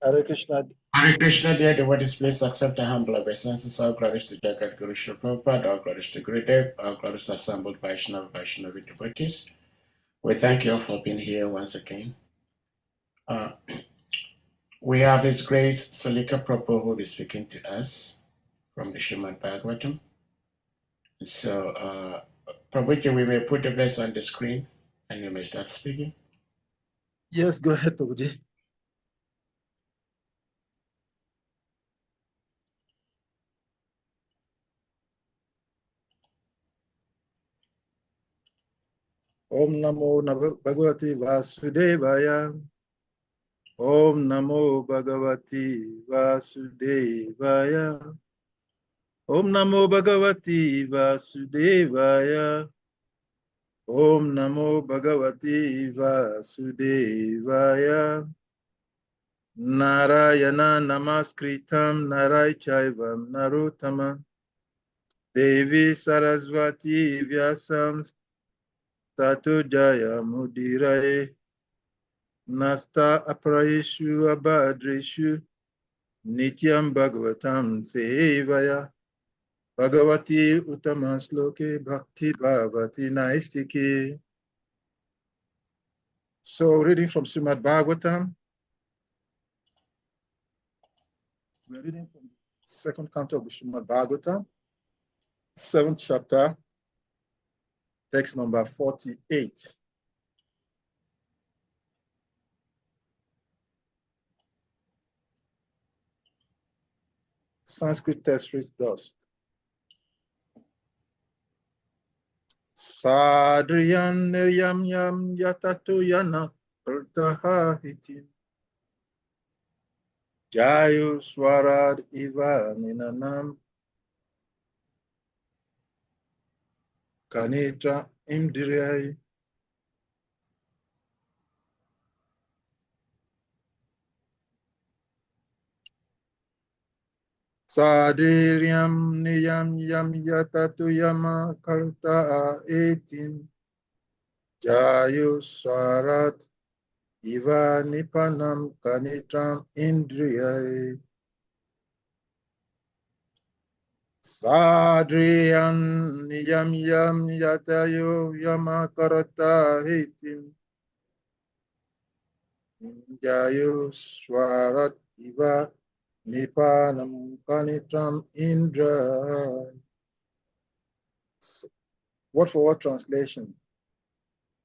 Hare Krishna. Hare Krishna, dear devotees, please accept the humble obeisances. All glories to Jagat Guru Srila Prabhupada, all glories to Gurudev, all glories to assembled Vaishnavi devotees. We thank you all for being here once again. We have His Grace SALIKA Prabhu who will be speaking to us from the Srimad Bhagavatam. So, Prabhuji, we may put the verse on the screen and you may start speaking. Yes, go ahead, Prabhuji. Om Namo Bhagavati Vasudevaya. Om Namo Bhagavati Vasudevaya. Om Namo Bhagavati Vasudevaya. Om Namo Bhagavati Vasudevaya. Narayana Namaskritam Naraichaivam Narotama. Devi Saraswati Vyasam Tato Jaya Mudirae. Nasta Aprayeshu Abhadreshu Nityam Bhagavatam Sevaya. Bhagavati Uttamasloke Bhakti Bhavati Naistiki. So, reading from Srimad Bhagavatam. We're reading from the second canto of the Srimad Bhagavatam, 7th chapter, text number 48. Sanskrit text reads thus. Sadriyan niryam yam yatato yana prtaha hitim. Jayu swarad iva ninanam. Kanitra imdiriyai. Sadriyan niyam yam yatato yama karta etim. Jayu swarad iva nipanam kanitram indriyai. Sadriyan niyam yam yatayo yama karata hitim. Jayo swarat iva nipanam kanitram indra. Word for word translation.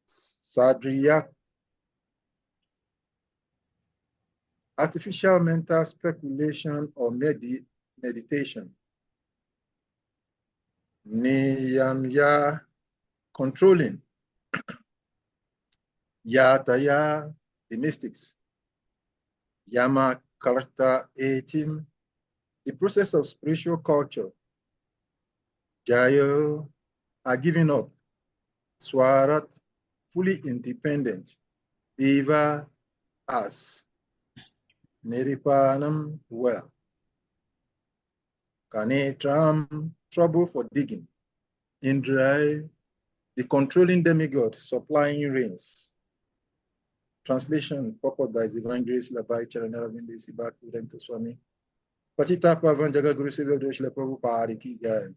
Sadriya. Artificial mental speculation or meditation. Niyamya, controlling. Yataya, the mystics. Yama karta etim, the process of spiritual culture. Jayo, are giving up. Swarat, fully independent. Eva, as. Niripanam, well. Kanetram, trouble for digging. Indra, the controlling demigod, supplying rains. Translation, purport by Divine Grace, Labai Charanaravinda Sibak Udenta Swami. Patita Pavan Jaga Guru Sivya Doshla Prabhu Pariki Jai.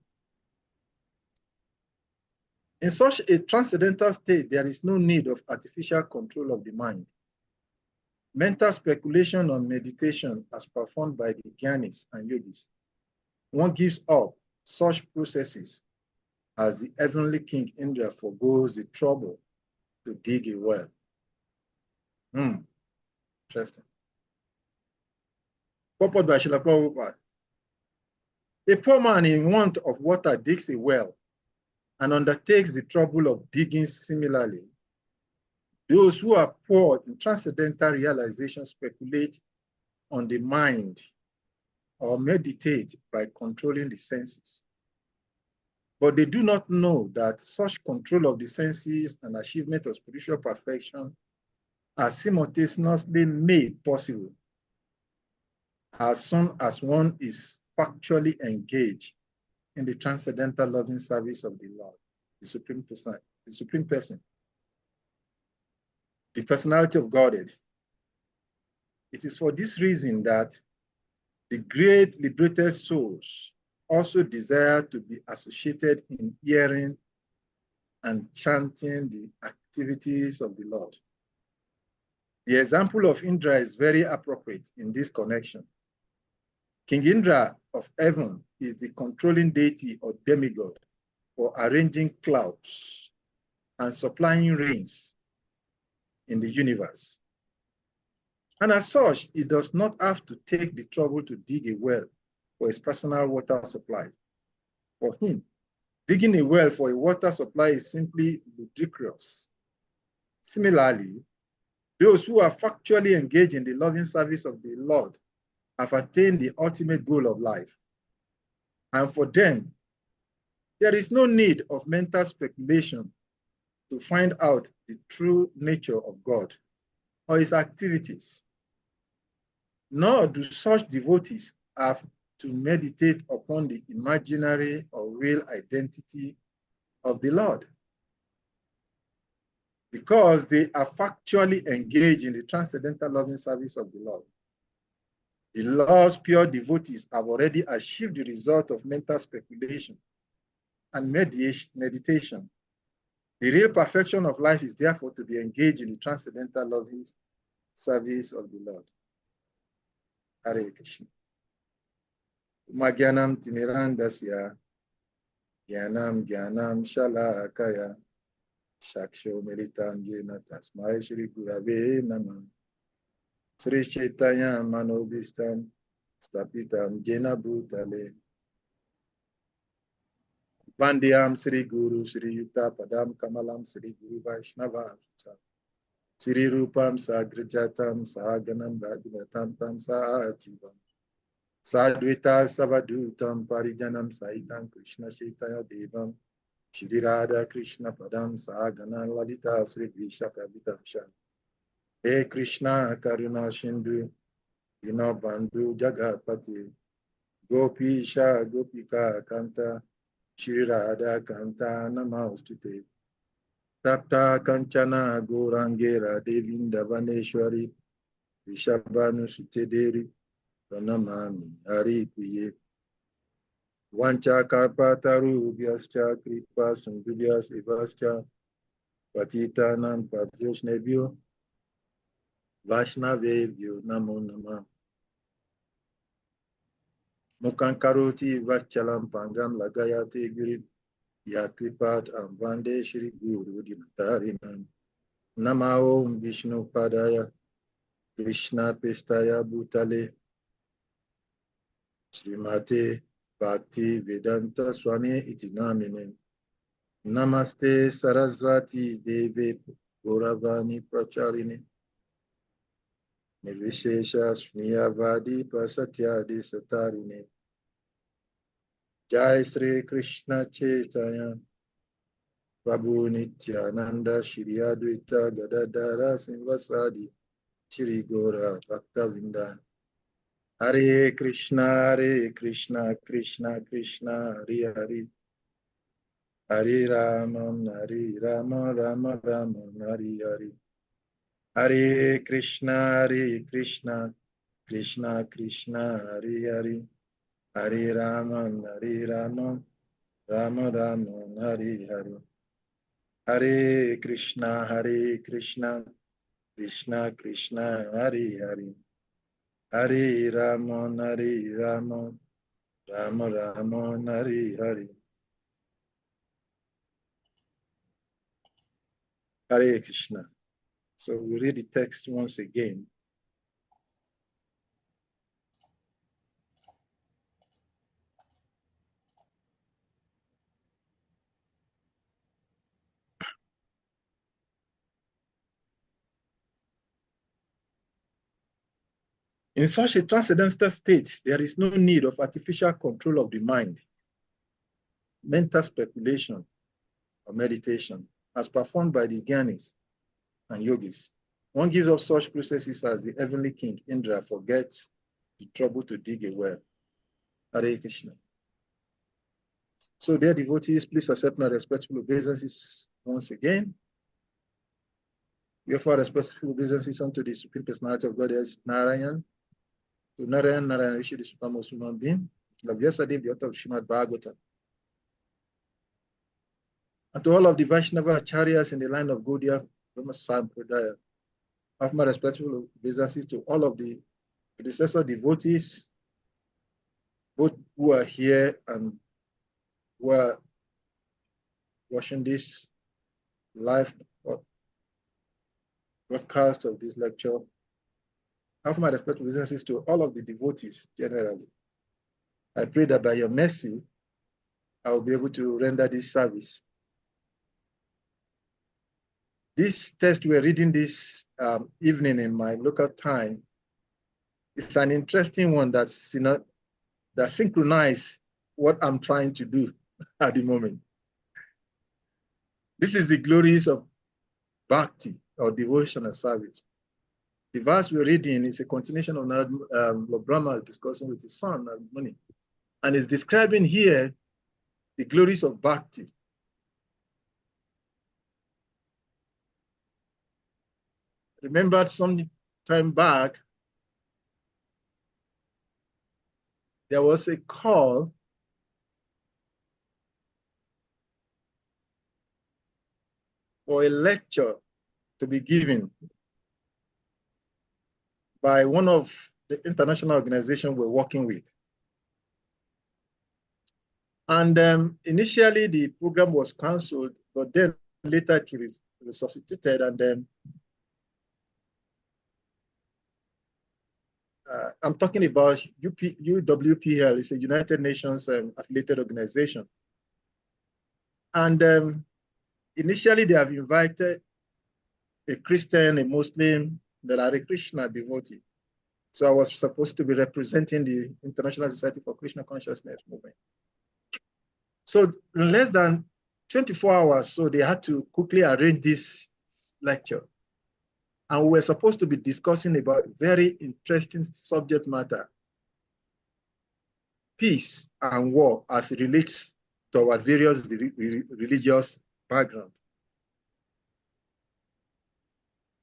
In such a transcendental state, there is no need of artificial control of the mind. Mental speculation on meditation as performed by the Gyanis and Yogis. One gives up such processes as the heavenly king Indra forgoes the trouble to dig a well. Interesting. Purport by Srila Prabhupada. A poor man in want of water digs a well and undertakes the trouble of digging similarly. Those who are poor in transcendental realization speculate on the mind or meditate by controlling the senses. But they do not know that such control of the senses and achievement of spiritual perfection are simultaneously made possible as soon as one is factually engaged in the transcendental loving service of the Lord, the Supreme Person, the personality of Godhead. It is for this reason that the great liberated souls also desire to be associated in hearing and chanting the activities of the Lord. The example of Indra is very appropriate in this connection. King Indra of heaven is the controlling deity or demigod for arranging clouds and supplying rains in the universe. And as such, he does not have to take the trouble to dig a well for his personal water supply. For him, digging a well for a water supply is simply ludicrous. Similarly, those who are factually engaged in the loving service of the Lord have attained the ultimate goal of life. And for them, there is no need of mental speculation to find out the true nature of God or his activities. Nor do such devotees have to meditate upon the imaginary or real identity of the Lord, because they are factually engaged in the transcendental loving service of the Lord. The Lord's pure devotees have already achieved the result of mental speculation and meditation. The real perfection of life is therefore to be engaged in the transcendental loving service of the Lord. Hare Krishna. Magyanam timirandasya, Gyanam shalakaya, Shaksho militam yena tasmai Shri Gurave Namah. Sri Chaitanya Manobhistam Stapitam Jena Bhutale. Vandyam Sri Guru Sri Yuta Padam Kamalam Sri Guru Vaishnava Sri Rupam Sagrajatam Saganam Raghunatam Tam Sajivam Sadvita Savadutam Parijanam Saitam Krishna Chaitanya Devam Shri Radha Krishna Padam Sagana Lalita Sri Vishakavitam Shan. He Krishna Karuna Shindu Dino Bandhu Jagapati Gopisha Gopika Kanta Shri Radha Kanta Namaustute Tapta Kanchana Gorangera Devinda Vaneshwari Vishabhanu Sutederi Pranamami Hari Priye Vancha Karpataru Vyascha Kripa Sundhuvyas Evascha Patitanam Pavjoshnebhyo Vaishnavebhyo Namo Namah. Mukankaroti Vachalam Pangam Lagayate Giri Yakripat Ambande Shri Guru Dinatarinam Nama Om Vishnu Padaya Krishna Pestaya Bhutale Srimate Bhakti Vedanta Swami Itinamine Namaste Saraswati Deve Gauravani Pracharini Nirvishesha Shniyavadi Pasatyadi Satarine Jai Sri Krishna Chaitanya Prabhu Nityananda Shri Advaita Gadadara Sivasadi Shri Gora Bhaktavinda Hare Krishna Krishna Krishna Hare Hare Hare Rama Rama Hare Hare Hare Krishna Krishna Krishna Hare Hare Hare Rama Rama Hare Hare Hare Krishna Krishna Hare Hare Hare Rama Rama Hare Hare Hare Krishna. So we read the text once again. In such a transcendental state, there is no need of artificial control of the mind, mental speculation, or meditation, as performed by the Gyanis and Yogis. One gives up such processes as the heavenly king Indra forgets the trouble to dig a well. Hare Krishna. So, dear devotees, please accept my respectful obeisances once again. We offer respectful obeisances unto the Supreme Personality of God, as Narayan, to Narayan, Narayan Rishi, the supremest human being, of yesterday, the author of Srimad Bhagavatam, and to all of the Vaishnava Acharyas in the line of Gaudiya Brahma Sampradaya. I offer my respectful obeisances to all of the predecessor devotees, both who are here and who are watching this live broadcast of this lecture. I offer my respectful obeisances to all of the devotees generally. I pray that by your mercy, I will be able to render this service. This text we're reading this evening in my local time is an interesting one that's, that synchronizes what I'm trying to do at the moment. This is the glories of bhakti, or devotional service. The verse we're reading is a continuation of Lord Brahma discussing with his son, Muni, and is describing here the glories of bhakti. Remember some time back, there was a call for a lecture to be given by one of the international organizations we're working with. And initially the program was canceled, but then later it resuscitated, and then I'm talking about UWPL. It's a United Nations affiliated organization. And initially they have invited a Christian, a Muslim, that are a Krishna devotee. So I was supposed to be representing the International Society for Krishna Consciousness movement. So in less than 24 hours, so they had to quickly arrange this lecture. And we were supposed to be discussing about very interesting subject matter, peace and war as it relates to our various religious background.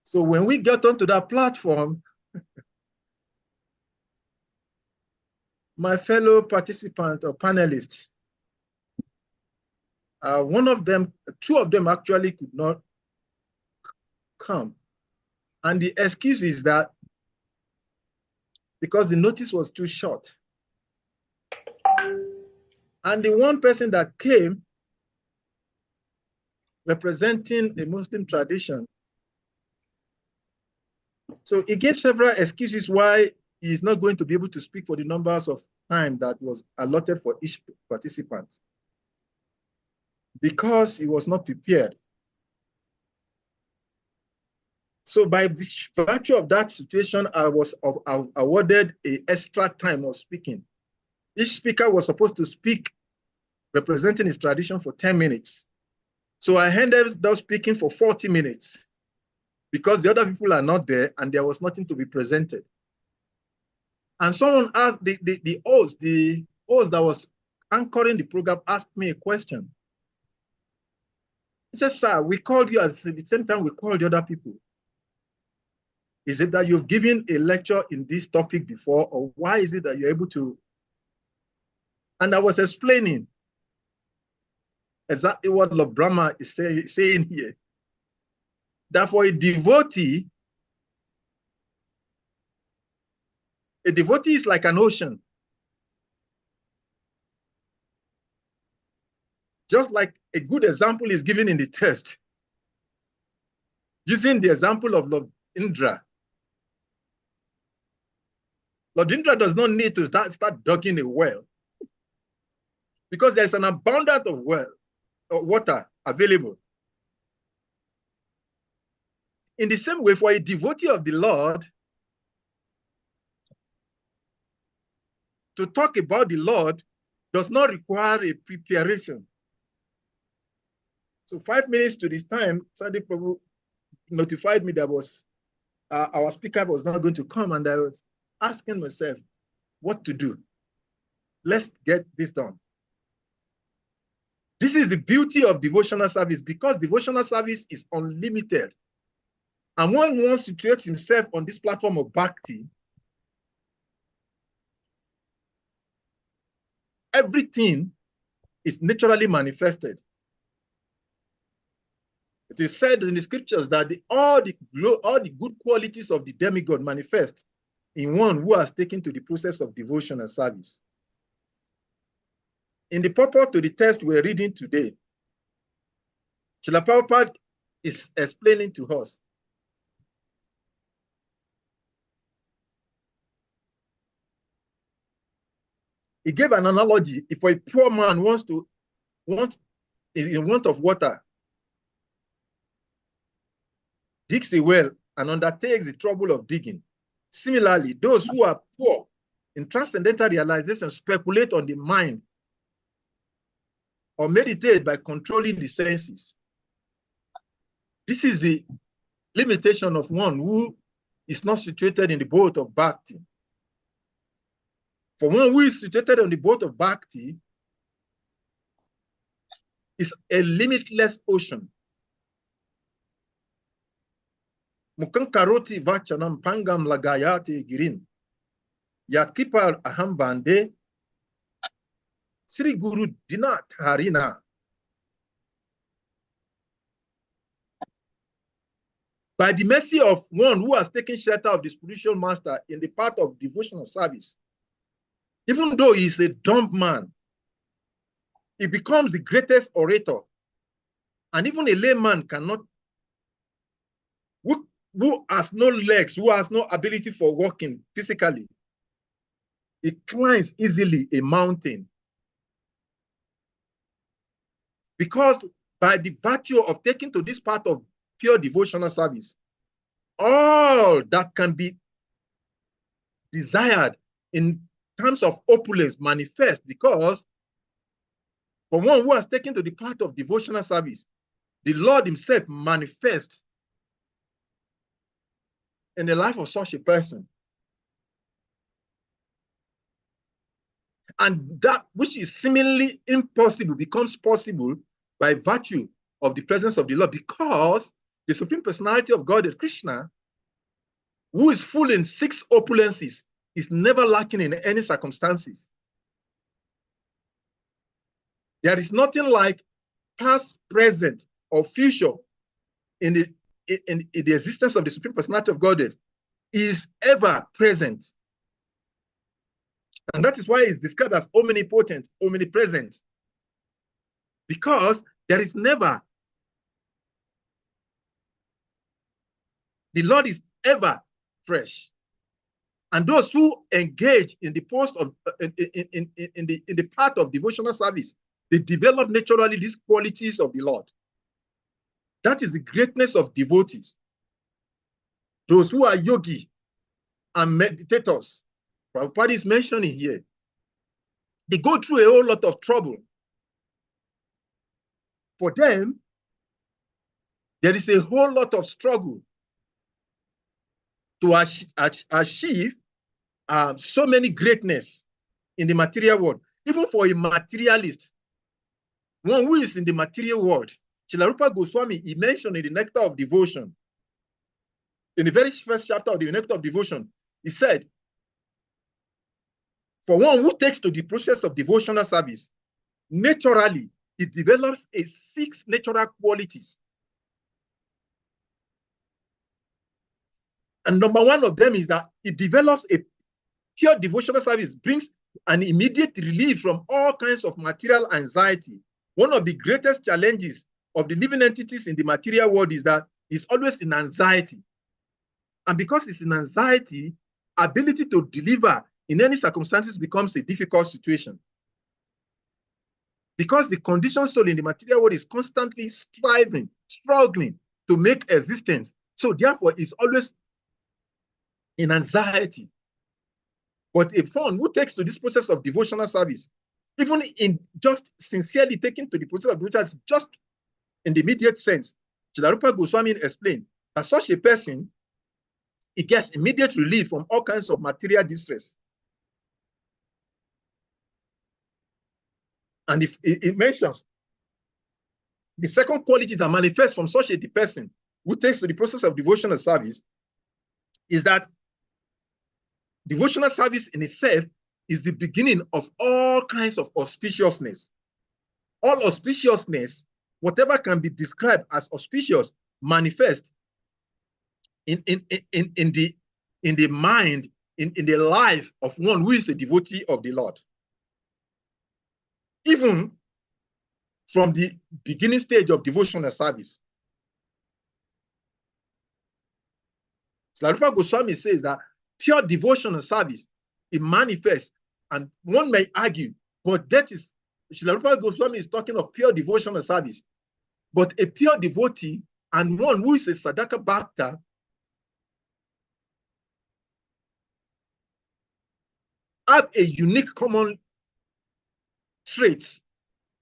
So when we got onto that platform, my fellow participant or panelists, two of them actually could not come. And the excuse is that because the notice was too short. And the one person that came representing a Muslim tradition, so he gave several excuses why he is not going to be able to speak for the numbers of time that was allotted for each participant, because he was not prepared. So by virtue of that situation, I was awarded an extra time of speaking. Each speaker was supposed to speak representing his tradition for 10 minutes. So I ended up speaking for 40 minutes because the other people are not there and there was nothing to be presented. And someone asked, the host that was anchoring the program asked me a question. He said, "Sir, we called you at the same time we called the other people. Is it that you've given a lecture in this topic before, or why is it that you're able to?" And I was explaining exactly what Lord Brahma is saying here. That for a devotee is like an ocean. Just like a good example is given in the text, using the example of Lord Indra. Lord Indra does not need to start digging a well because there's an abundance of water available. In the same way, for a devotee of the Lord, to talk about the Lord does not require a preparation. So 5 minutes to this time, Sunday Prabhu notified me that our speaker was not going to come, and I was asking myself what to do. Let's get this done. This is the beauty of devotional service, because devotional service is unlimited And when one situates himself on this platform of bhakti, everything is naturally manifested. It is said in the scriptures that all the good qualities of the demigod manifest in one who has taken to the process of devotion and service. In the purport to the text we're reading today, Srila Prabhupada is explaining to us he gave an analogy. If a poor man is in want of water, digs a well and undertakes the trouble of digging. Similarly, those who are poor in transcendental realization speculate on the mind or meditate by controlling the senses. This is the limitation of one who is not situated in the boat of bhakti. For one who is situated on the boat of bhakti, is a limitless ocean. Mukankaroti vachanam pangam lagayati girin. Yatkipar aham vande. Sri Guru Dinat Harina. By the mercy of one who has taken shelter of the spiritual master in the path of devotional service, even though he is a dumb man, he becomes the greatest orator. And even a layman cannot, who has no legs, who has no ability for walking physically, he climbs easily a mountain. Because by the virtue of taking to this part of pure devotional service, all that can be desired in terms of opulence manifest, because for one who has taken to the part of devotional service, the Lord himself manifests in the life of such a person. And that which is seemingly impossible becomes possible by virtue of the presence of the Lord, because the Supreme Personality of Godhead, Krishna, who is full in 6 opulences, is never lacking in any circumstances. There is nothing like past, present, or future in the existence of the Supreme Personality of Godhead. He is ever present. And that is why it's described as omnipotent, omnipresent. Because there is never, the Lord is ever fresh. And those who engage in the post of in the path of devotional service, they develop naturally these qualities of the Lord. That is the greatness of devotees. Those who are yogi and meditators, Prabhupada is mentioning here, they go through a whole lot of trouble. For them, there is a whole lot of struggle to achieve so many greatness in the material world. Even for a materialist, one who is in the material world, Srila Rupa Goswami, he mentioned in the Nectar of Devotion, in the very first chapter of the Nectar of Devotion, he said, for one who takes to the process of devotional service, naturally, it develops 6 natural qualities. And number one of them is that it develops a pure devotional service, brings an immediate relief from all kinds of material anxiety. One of the greatest challenges of the living entities in the material world is that it's always in anxiety. And because it's in anxiety, ability to deliver in any circumstances becomes a difficult situation. Because the conditioned soul in the material world is constantly striving, struggling to make existence. So therefore, it's always in anxiety. But a one who takes to this process of devotional service, even in just sincerely taking to the process of devotional service, just in the immediate sense, Srila Rupa Goswami explained that such a person, he gets immediate relief from all kinds of material distress. And if it mentions the second quality that manifests from such a person who takes to the process of devotional service is that devotional service in itself is the beginning of all kinds of auspiciousness. All auspiciousness, whatever can be described as auspicious, manifest in the mind, in the life of one who is a devotee of the Lord. Even from the beginning stage of devotional service. Srila Rupa Goswami says that pure devotional service, it manifests, and one may argue, but that is, Srila Rupa Goswami is talking of pure devotional service. But a pure devotee and one who is a Sadhaka Bhakta have a unique common trait,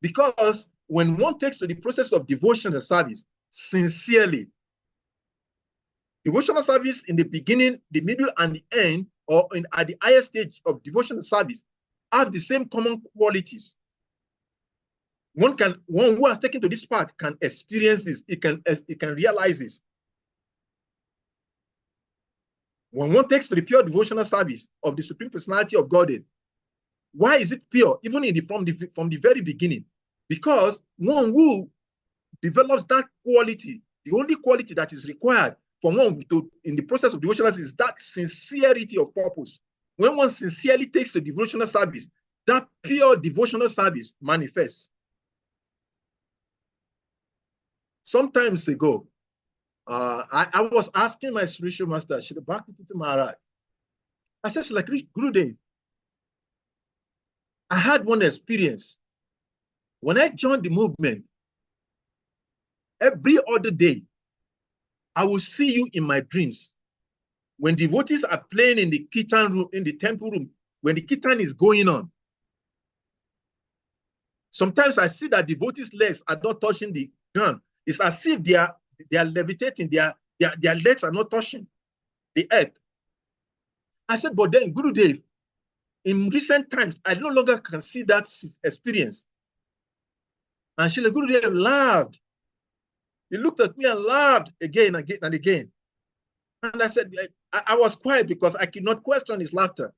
because when one takes to the process of devotional service sincerely, devotional service in the beginning, the middle, and the end, or at the highest stage of devotional service, have the same common qualities. One who has taken to this path can experience this, it can realize this. When one takes to the pure devotional service of the Supreme Personality of Godhead, why is it pure, even from the very beginning? Because one who develops that quality, the only quality that is required for one to, in the process of devotional service, is that sincerity of purpose. When one sincerely takes the devotional service, that pure devotional service manifests. Sometimes ago, I was asking my spiritual master, Srila Bhakti Maharaj, I said, like Gurudev, I had one experience. When I joined the movement, every other day, I will see you in my dreams. When devotees are playing in the kirtan room, in the temple room, when the kirtan is going on, sometimes I see that devotees' legs are not touching the ground. It's as if they are levitating, their legs are not touching the earth. I said, but then Gurudev, in recent times, I no longer can see that experience. And Srila Gurudev laughed. He looked at me and laughed again and again and again. And I said, I was quiet because I could not question his laughter.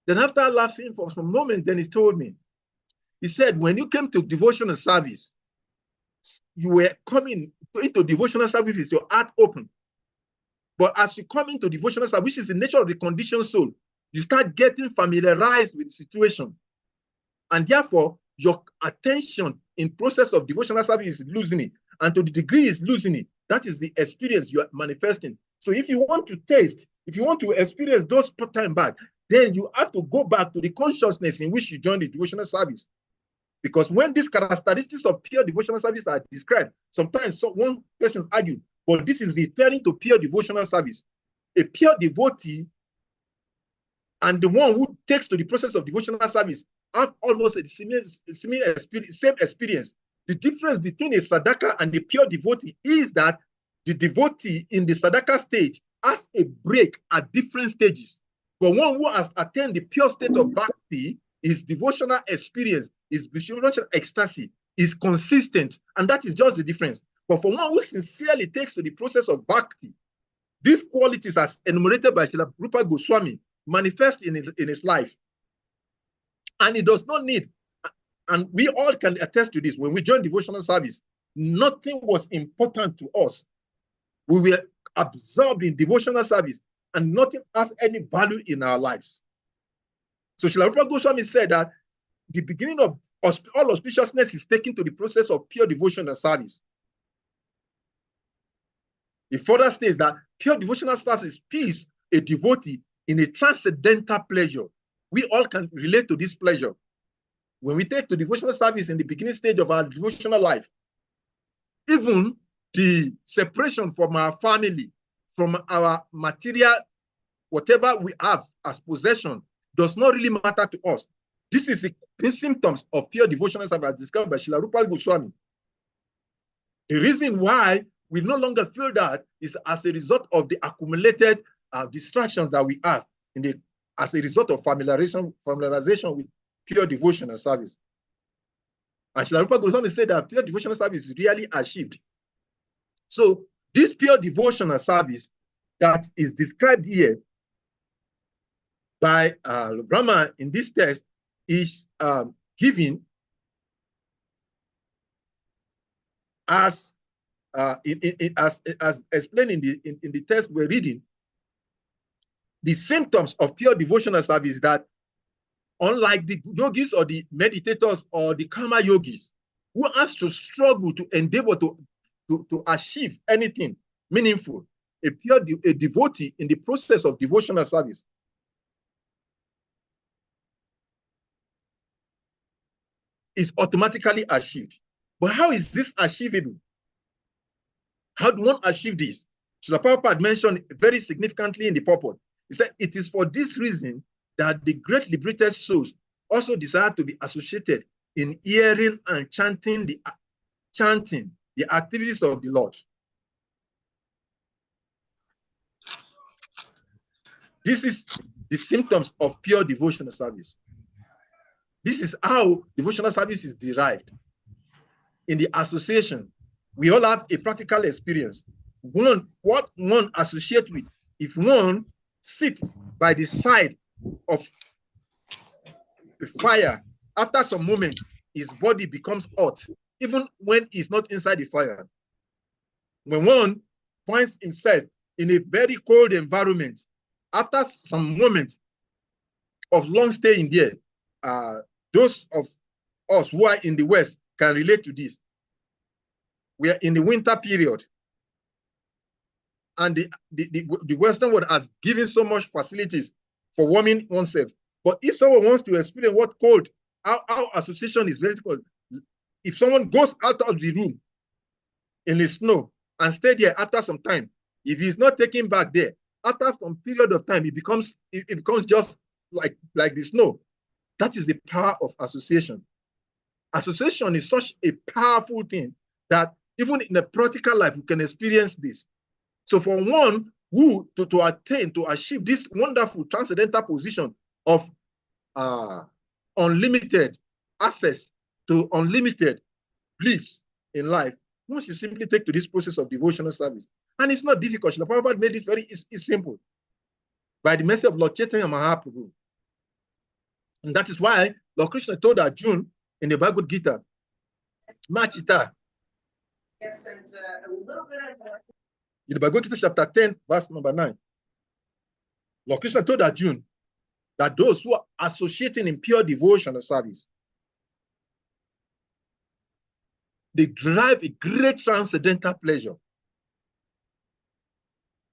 Then after laughing for some moment, then he told me, he said, when you came to devotional service, you were coming into devotional service with your heart open. But as you come into devotional service, which is the nature of the conditioned soul, you start getting familiarized with the situation. And therefore, your attention in process of devotional service is losing it. And to the degree it's losing it, that is the experience you are manifesting. So if you want to taste, if you want to experience those time back, then you have to go back to the consciousness in which you joined the devotional service. Because when these characteristics of pure devotional service are described, sometimes one person argues, but this is referring to pure devotional service. A pure devotee and the one who takes to the process of devotional service have almost a similar experience, same experience. The difference between a sadhaka and a pure devotee is that the devotee in the sadhaka stage has a break at different stages. But one who has attained the pure state of bhakti, his devotional experience, his devotional ecstasy is consistent, and that is just the difference. But for one who sincerely takes to the process of bhakti, these qualities as enumerated by Srila Rupa Goswami manifest in his life. And it does not need, and we all can attest to this, when we join devotional service, nothing was important to us. We were absorbed in devotional service, and nothing has any value in our lives. So Srila Rupa Goswami said that the beginning of all auspiciousness is taken to the process of pure devotional service. He further states that pure devotional service peace a devotee in a transcendental pleasure. We all can relate to this pleasure. When we take to devotional service in the beginning stage of our devotional life, even the separation from our family, from our material, whatever we have as possession, does not really matter to us. This is the symptoms of pure devotional service as described by Srila Rupa Goswami. The reason why we no longer feel that is as a result of the accumulated distractions that we have as a result of familiarization with pure devotional service. And Srila Rupa Goswami said that pure devotional service is really achieved. So this pure devotional service that is described here by Brahma in this text is given as explained in the text we're reading. The symptoms of pure devotional service that, unlike the yogis or the meditators or the karma yogis, who has to struggle to endeavor to achieve anything meaningful, a devotee in the process of devotional service is automatically achieved. But how is this achievable? How do one achieve this? Srila Prabhupada mentioned very significantly in the purport. He said, it is for this reason that the great liberated souls also desire to be associated in hearing and chanting the activities of the Lord. This is the symptoms of pure devotional service. This is how devotional service is derived. In the association, we all have a practical experience. What one associates with, if one sits by the side of a fire, after some moment, his body becomes hot, even when he's not inside the fire. When one finds himself in a very cold environment, after some moments of long stay in there, those of us who are in the West can relate to this. We are in the winter period, and the Western world has given so much facilities for warming oneself. But if someone wants to experience what cold, our association is very cold. If someone goes out of the room in the snow and stay there after some time, if he's not taken back there, after some period of time, it becomes just like the snow. That is the power of association. Association is such a powerful thing that even in a practical life, we can experience this. So for one who to achieve this wonderful transcendental position of unlimited access to unlimited bliss in life, once you simply take to this process of devotional service, and it's not difficult. Srila Prabhupada made it very simple by the mercy of Lord Chaitanya Mahaprabhu. And that is why Lord Krishna told Arjuna in the Bhagavad Gita, Machita. Yes, and a little bit of in the Bhagavad Gita chapter 10, verse number 9. Lord Krishna told Arjuna that those who are associating in pure devotional service, they derive a great transcendental pleasure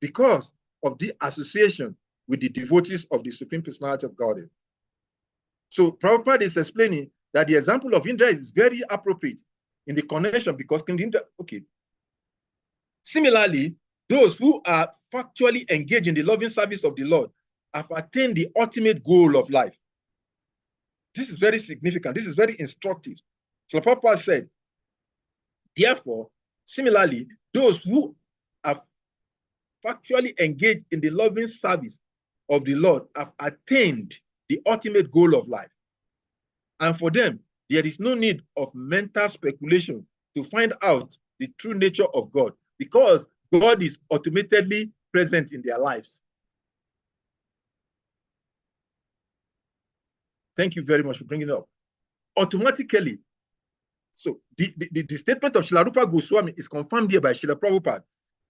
because of the association with the devotees of the Supreme Personality of Godhead. So Prabhupada is explaining that the example of Indra is very appropriate in the connection because Indra, okay. Similarly, those who are factually engaged in the loving service of the Lord have attained the ultimate goal of life. This is very significant. This is very instructive. So Prabhupada said, therefore, similarly, those who have factually engaged in the loving service of the Lord have attained the ultimate goal of life. And for them, there is no need of mental speculation to find out the true nature of God, because God is ultimately present in their lives. Thank you very much for bringing it up. Automatically, so the statement of Srila Rupa Goswami is confirmed here by Srila Prabhupada.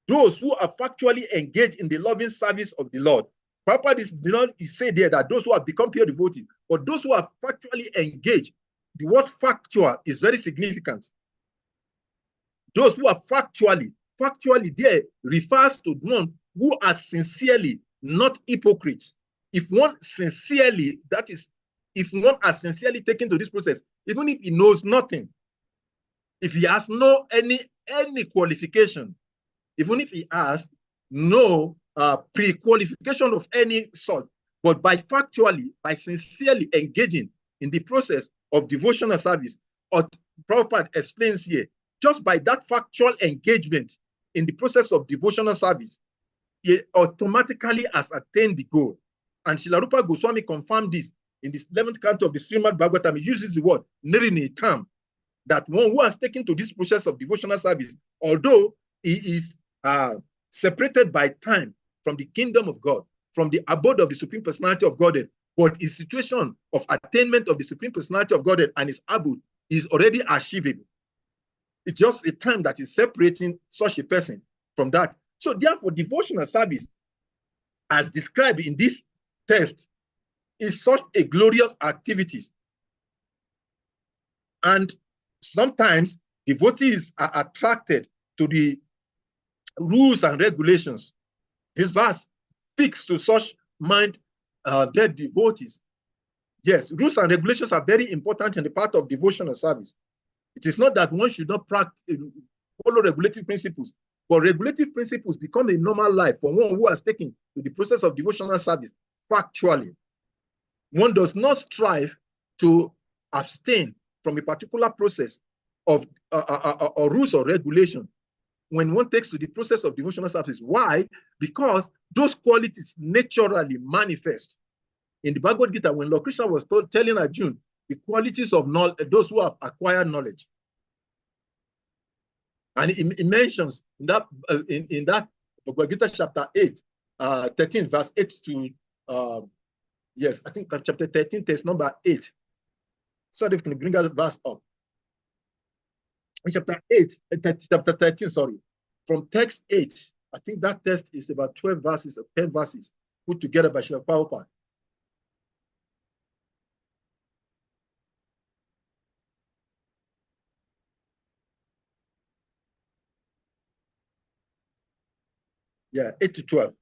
Those who are factually engaged in the loving service of the Lord. Prabhupada did not say there that those who have become pure devotees, but those who are factually engaged. The word factual is very significant. Those who are factually there refers to one who are sincerely, not hypocrites. If one sincerely, that is, if one has sincerely taken to this process, even if he knows nothing, if he has no any qualification, even if he has no pre-qualification of any sort, but by sincerely engaging in the process of devotional service, or Prabhupada explains here, just by that factual engagement in the process of devotional service, he automatically has attained the goal. And Srila Rupa Goswami confirmed this in the 11th canto of the Srimad Bhagavatam. He uses the word Nirinitam, that one who has taken to this process of devotional service, although he is separated by time from the kingdom of God, from the abode of the Supreme Personality of Godhead, but his situation of attainment of the Supreme Personality of Godhead and his abode is already achievable. It's just a time that is separating such a person from that. So therefore, devotional service, as described in this text, is such a glorious activity. And sometimes devotees are attracted to the rules and regulations. This verse speaks to such mind-led devotees. Yes, rules and regulations are very important in the part of devotional service. It is not that one should not follow regulative principles, but regulative principles become a normal life for one who has taken to the process of devotional service factually. One does not strive to abstain from a particular process of or rules or regulation when one takes to the process of devotional service. Why? Because those qualities naturally manifest. In the Bhagavad Gita, when Lord Krishna was telling Arjuna the qualities of knowledge, those who have acquired knowledge, and it mentions in that Bhagavad Gita chapter 8, 13, verse 8 to yes, I think chapter 13, text number 8. So if you can bring that verse up. In chapter 13, sorry, from text 8, I think that text is about 12 verses or 10 verses put together by Srila Prabhupada. Yeah, 8 to 12.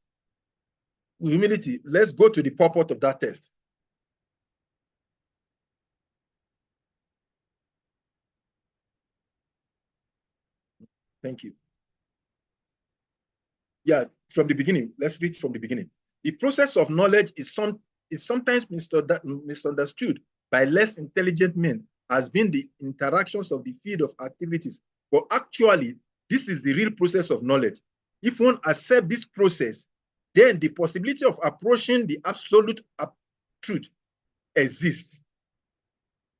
With humility, let's go to the purport of that text. Thank you. Yeah, from the beginning. Let's read from the beginning. The process of knowledge is sometimes misunderstood by less intelligent men as being the interactions of the field of activities. But actually, this is the real process of knowledge. If one accepts this process, then the possibility of approaching the absolute truth exists.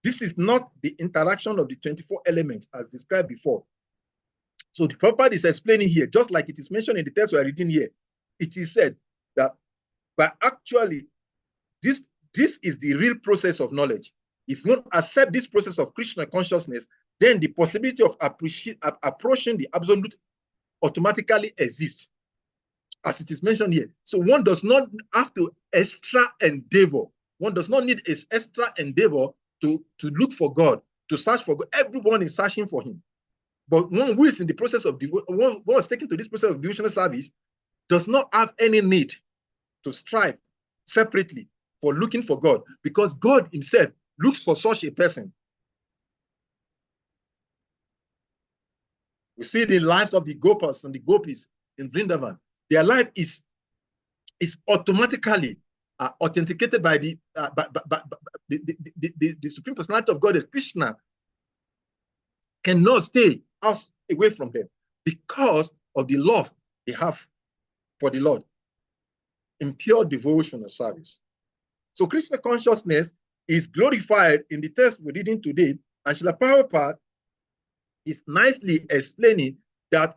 This is not the interaction of the 24 elements as described before. So the Prabhupada is explaining here, just like it is mentioned in the text we are reading here. It is said that, but actually, this is the real process of knowledge. If one accepts this process of Krishna consciousness, then the possibility of approaching the absolute automatically exists, as it is mentioned here. So one does not have to extra endeavor. One does not need an extra endeavor to look for God, to search for God. Everyone is searching for him. But one who is in the process of one who is taken to this process of devotional service does not have any need to strive separately for looking for God, because God himself looks for such a person. We see the lives of the Gopas and the Gopis in Vrindavan. Their life is automatically authenticated by the Supreme Personality of God, as Krishna cannot stay away from them because of the love they have for the Lord in pure devotion or service. So Krishna consciousness is glorified in the text we're reading today, and Srila Prabhupada is nicely explaining that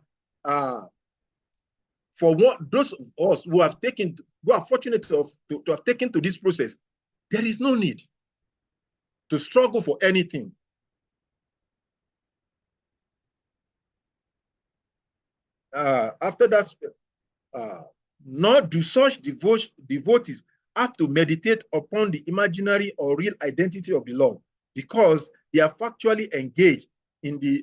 for those of us who are fortunate to have taken to this process, there is no need to struggle for anything. After that, nor do such devotees have to meditate upon the imaginary or real identity of the Lord, because they are factually engaged in the,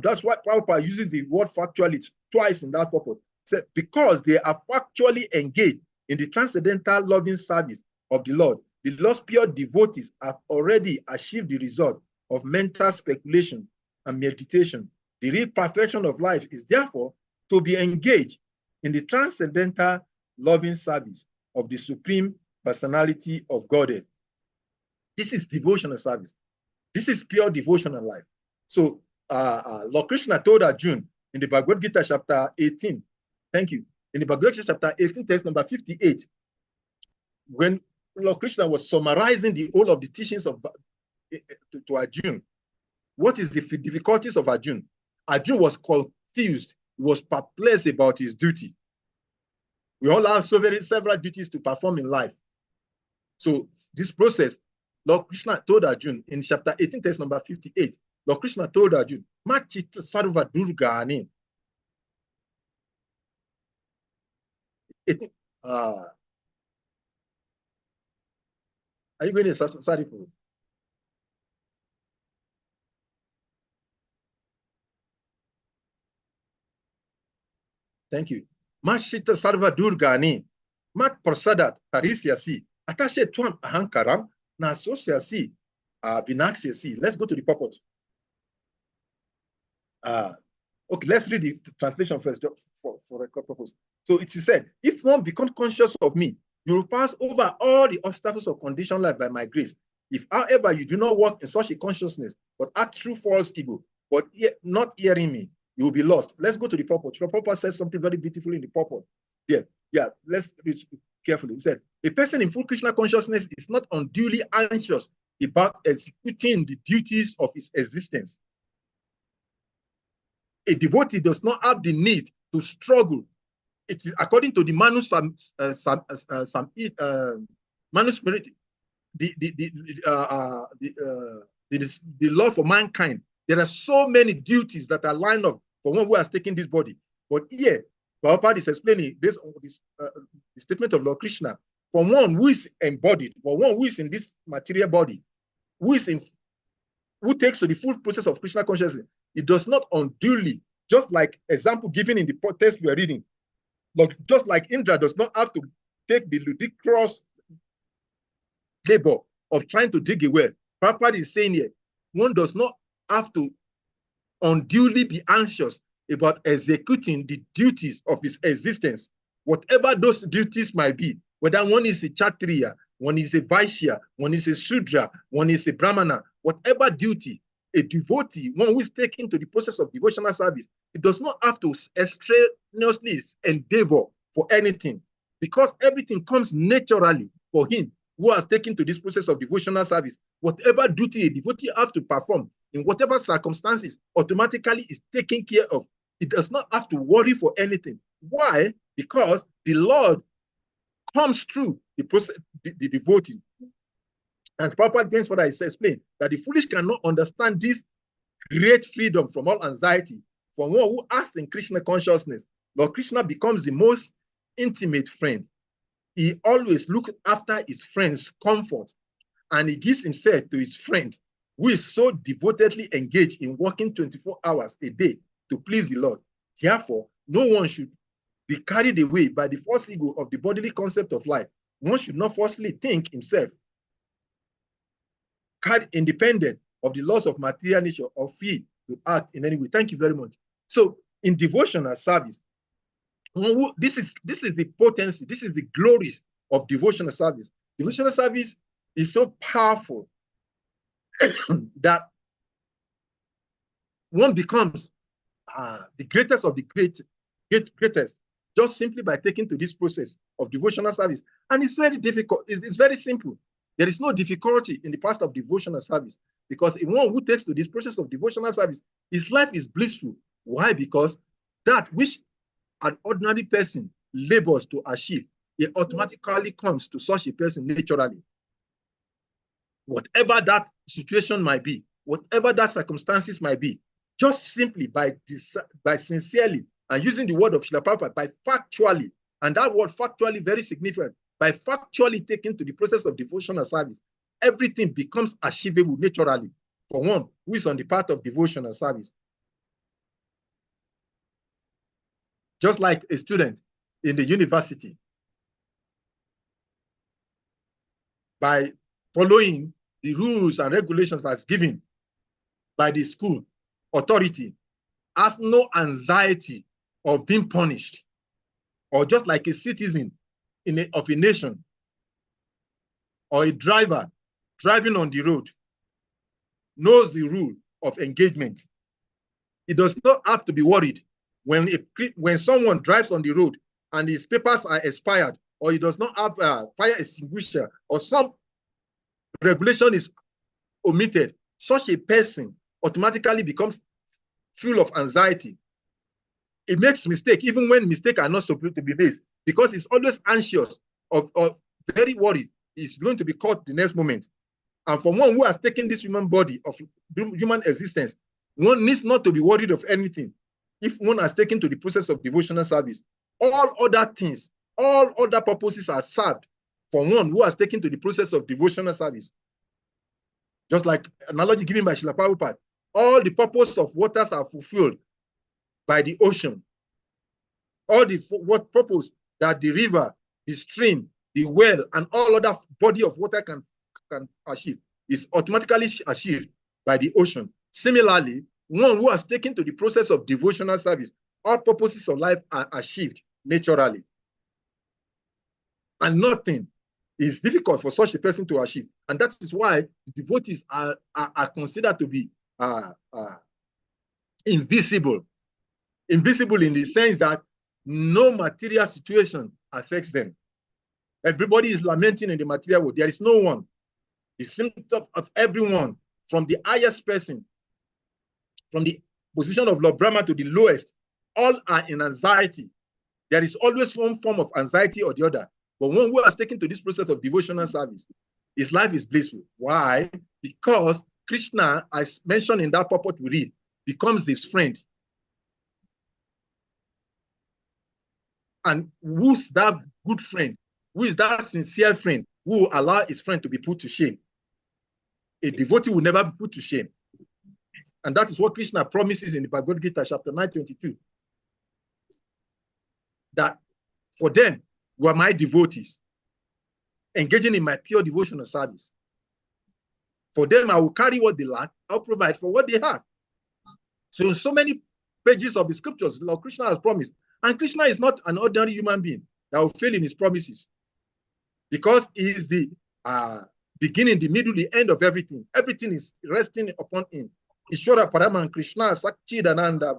that's why Prabhupada uses the word factually twice in that purpose. So, because they are factually engaged in the transcendental loving service of the Lord, the Lord's pure devotees have already achieved the result of mental speculation and meditation. The real perfection of life is therefore to be engaged in the transcendental loving service of the Supreme Personality of Godhead. This is devotional service. This is pure devotional life. So Lord Krishna told Arjuna in the Bhagavad Gita chapter 18, thank you, in the Bhagavad Gita chapter 18, text number 58, when Lord Krishna was summarizing the whole of the teachings of to Arjuna, what is the difficulties of Arjuna? Arjuna was confused was perplexed about his duty. We all have several duties to perform in life. So this process, Lord Krishna told Arjuna in chapter 18, text number 58, Lord Krishna told Arjuna, Machita Sarva Durgani. Are you going to sorry for? Thank you. Machita Sarva Durgani. Mat Prasadat Tarisyasi. Attache Twam Ahankaram. Na Sosyasi. Vinaxiasi. Let's go to the purport. Okay, let's read the translation first for record purpose. So it is said, if one becomes conscious of me, you will pass over all the obstacles of conditioned life by my grace. If, however, you do not walk in such a consciousness, but act through false ego, but not hearing me, you will be lost. Let's go to the purport. The purport says something very beautiful in the purport. Yeah, let's read carefully. It said, a person in full Krishna consciousness is not unduly anxious about executing the duties of his existence. A devotee does not have the need to struggle. It is according to the Manusmriti, the law for mankind. There are so many duties that are lined up for one who has taken this body. But here, Prabhupada is explaining based on this the statement of Lord Krishna, for one who is embodied, for one who is in this material body, who takes to the full process of Krishna consciousness, it does not unduly, just like example given in the text we are reading, just like Indra does not have to take the ludicrous labor of trying to dig a well. Prabhupada is saying here, one does not have to unduly be anxious about executing the duties of his existence, whatever those duties might be, whether one is a Kshatriya, one is a Vaishya, one is a Shudra, one is a Brahmana, whatever duty, a devotee, one who is taken to the process of devotional service, it does not have to strenuously endeavor for anything, because everything comes naturally for him who has taken to this process of devotional service. Whatever duty a devotee has to perform in whatever circumstances automatically is taken care of. It does not have to worry for anything. Why? Because the Lord comes through the process, the devotee. And Prabhupada against what I explained, that the foolish cannot understand this great freedom from all anxiety. For one who acts in Krishna consciousness, Lord Krishna becomes the most intimate friend. He always looks after his friend's comfort, and he gives himself to his friend, who is so devotedly engaged in working 24 hours a day to please the Lord. Therefore, no one should be carried away by the false ego of the bodily concept of life. One should not falsely think himself independent of the laws of material nature or free to act in any way. Thank you very much. So in devotional service, this is the potency, this is the glories of devotional service. Devotional service is so powerful that one becomes the greatest of the greatest just simply by taking to this process of devotional service. And it's very difficult. It's very simple. There is no difficulty in the path of devotional service, because one who takes to this process of devotional service, his life is blissful. Why? Because that which an ordinary person labors to achieve, it automatically comes to such a person naturally. Whatever that situation might be, whatever that circumstances might be, just simply by sincerely and using the word of Srila Prabhupada, by factually, and that word factually very significant, by factually taking to the process of devotional service, everything becomes achievable naturally for one who is on the path of devotional service. Just like a student in the university, by following the rules and regulations as given by the school authority, has no anxiety of being punished, or just like a citizen of a nation or a driver driving on the road knows the rule of engagement. He does not have to be worried when someone drives on the road and his papers are expired, or he does not have a fire extinguisher, or some regulation is omitted. Such a person automatically becomes full of anxiety. it makes mistake, even when mistakes are not supposed to be made, because it's always anxious or very worried. It's going to be caught the next moment. And for one who has taken this human body of human existence, one needs not to be worried of anything. If one has taken to the process of devotional service, all other things, all other purposes are served for one who has taken to the process of devotional service. Just like analogy given by Srila Prabhupada, all the purpose of waters are fulfilled by the ocean. All the what purpose that the river, the stream, the well, and all other body of water can achieve is automatically achieved by the ocean. Similarly, one who has taken to the process of devotional service, all purposes of life are achieved naturally. And nothing is difficult for such a person to achieve. And that is why the devotees are considered to be invisible. Invisible in the sense that no material situation affects them. Everybody is lamenting in the material world. There is no one. The symptom of everyone, from the highest person, from the position of Lord Brahma to the lowest, all are in anxiety. There is always some form of anxiety or the other. But one who has taken to this process of devotional service, his life is blissful. Why? Because Krishna, as mentioned in that purport we read, becomes his friend. And who's that good friend? Who is that sincere friend who will allow his friend to be put to shame? A devotee will never be put to shame. And that is what Krishna promises in the Bhagavad Gita, chapter 9:22. That for them who are my devotees, engaging in my pure devotional service, for them I will carry what they lack, I'll provide for what they have. So in so many pages of the scriptures, Lord Krishna has promised. And Krishna is not an ordinary human being that will fail in his promises, because he is the beginning, the middle, the end of everything. Everything is resting upon him. Ishwara Paraman Krishna Sakchidananda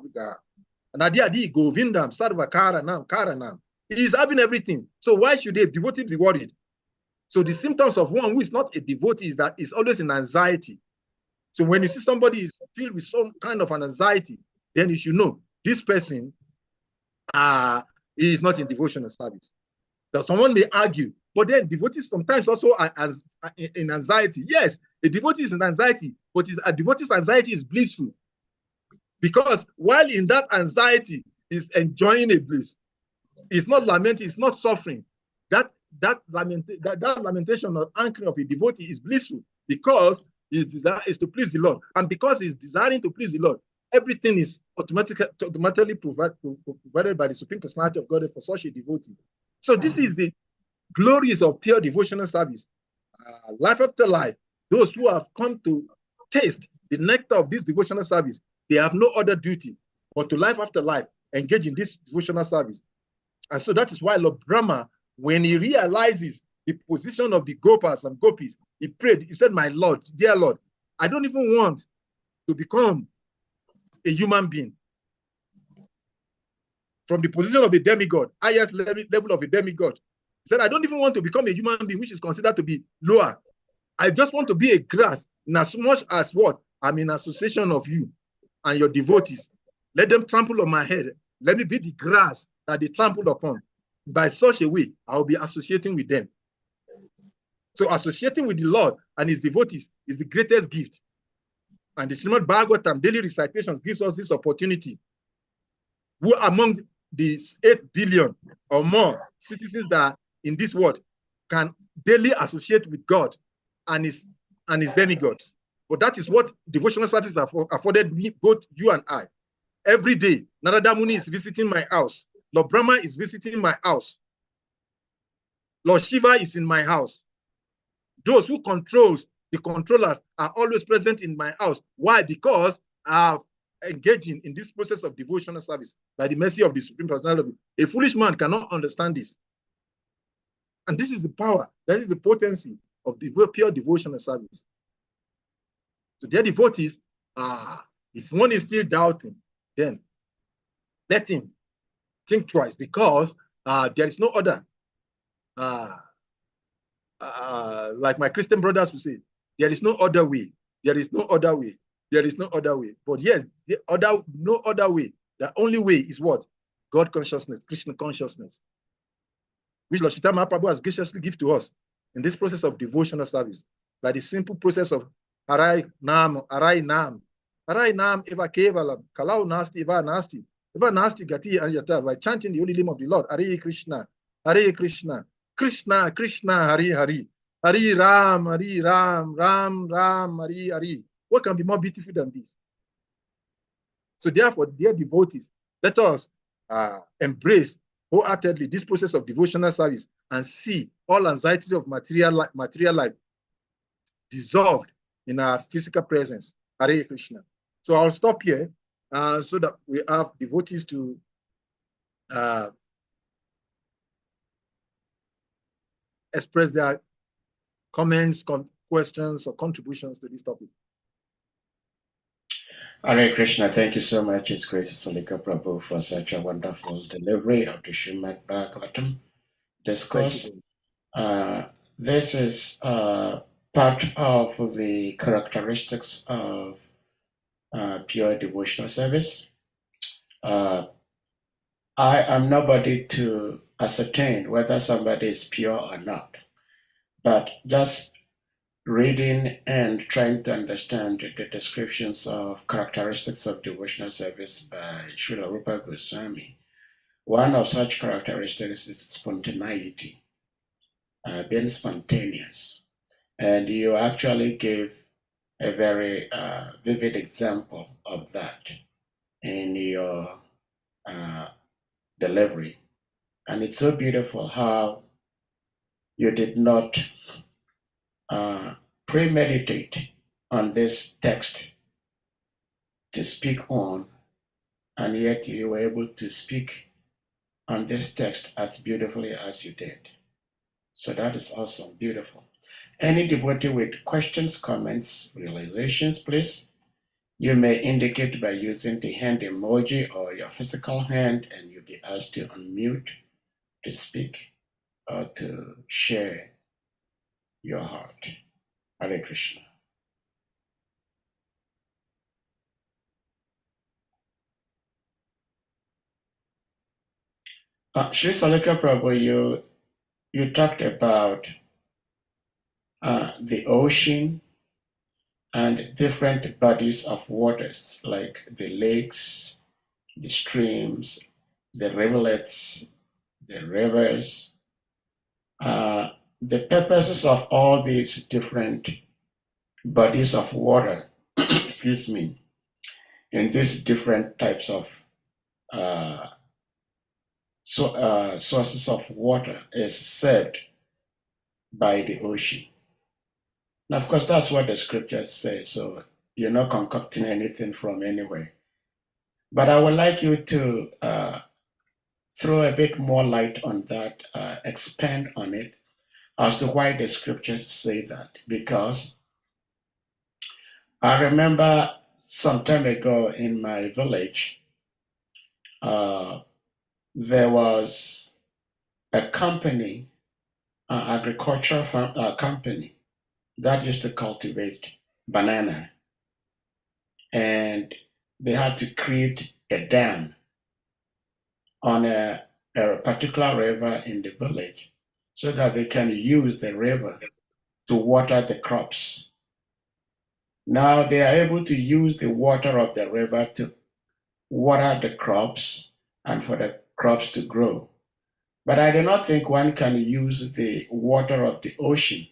Nadi Adi Govindam Sarva Karanam. He is having everything. So why should a devotee be worried? So the symptoms of one who is not a devotee is that he's always in anxiety. So when you see somebody is filled with some kind of an anxiety, then you should know this person is not in devotional service. That someone may argue, but then devotees sometimes also are in anxiety. Yes, a devotee is in anxiety, but a devotee's anxiety is blissful. Because while in that anxiety, he's enjoying a bliss. It's not lamenting, it's not suffering. That lamentation or anchoring of a devotee is blissful, because his desire is to please the Lord. And because he's desiring to please the Lord, everything is automatically provided by the Supreme Personality of Godhead for such a devotee. So this is the glories of pure devotional service. Life after life, those who have come to taste the nectar of this devotional service, they have no other duty but to life after life engage in this devotional service. And so that is why Lord Brahma, when he realizes the position of the Gopas and Gopis, he prayed, he said, my Lord, dear Lord, I don't even want to become a human being. From the position of a demigod, highest level of a demigod, he said, I don't even want to become a human being, which is considered to be lower. I just want to be a grass, in as much as what? I'm in association of you and your devotees. Let them trample on my head. Let me be the grass that they trampled upon. By such a way, I will be associating with them. So associating with the Lord and his devotees is the greatest gift. And the Srimad Bhagavatam daily recitations gives us this opportunity. Who among the 8 billion or more citizens that are in this world can daily associate with God and his demigods? But that is what devotional service afforded me, both you and I. Every day, Narada Muni is visiting my house. Lord Brahma is visiting my house. Lord Shiva is in my house. Those who controls the controllers are always present in my house. Why? Because I have engaging in this process of devotional service by the mercy of the Supreme Personality. A foolish man cannot understand this. And this is the power, that is the potency of the pure devotional service. So dear devotees, if one is still doubting, then let him think twice, because there is no other. Like my Christian brothers will say, there is no other way. There is no other way. There is no other way. But yes, no other way. The only way is what? God consciousness, Krishna consciousness, which Lord Chaitanya Mahaprabhu has graciously given to us in this process of devotional service by the simple process of Harai Nam, Eva Kevalam, Kalau Nasti, Eva Nasti Gati Anjata, by chanting the holy name of the Lord, Hare Krishna, Krishna, Krishna, Hari Hari, Hari Ram, Ram, Hari Hari. What can be more beautiful than this? So therefore, dear devotees, let us embrace wholeheartedly this process of devotional service and see all anxieties of material life dissolved in our physical presence. Hare Krishna. So I'll stop here so that we have devotees to express their comments, questions, or contributions to this topic. Hare Krishna, thank you so much, His Grace SALIKA Prabhu, for such a wonderful delivery of the Srimad Bhagavatam discourse. This is part of the characteristics of pure devotional service. I am nobody to ascertain whether somebody is pure or not, but just reading and trying to understand the descriptions of characteristics of devotional service by Srila Rupa Goswami. One of such characteristics is spontaneity, being spontaneous. And you actually gave a very vivid example of that in your delivery. And it's so beautiful how you did not premeditate on this text to speak on, and yet you were able to speak on this text as beautifully as you did. So that is awesome, beautiful. Any devotee with questions, comments, realizations, please, you may indicate by using the hand emoji or your physical hand, and you'll be asked to unmute to speak or to share your heart. Hare Krishna. Sri Salika Prabhu, you talked about the ocean and different bodies of waters, like the lakes, the streams, the rivulets, the rivers. The purposes of all these different bodies of water, excuse me, in these different types of sources of water is served by the ocean. Now, of course, that's what the scriptures say, so you're not concocting anything from anywhere. But I would like you to throw a bit more light on that, expand on it as to why the scriptures say that. Because I remember some time ago in my village, there was a company, agricultural company, that used to cultivate banana. And they had to create a dam on a particular river in the village so that they can use the river to water the crops. Now they are able to use the water of the river to water the crops and for the crops to grow. But I do not think one can use the water of the ocean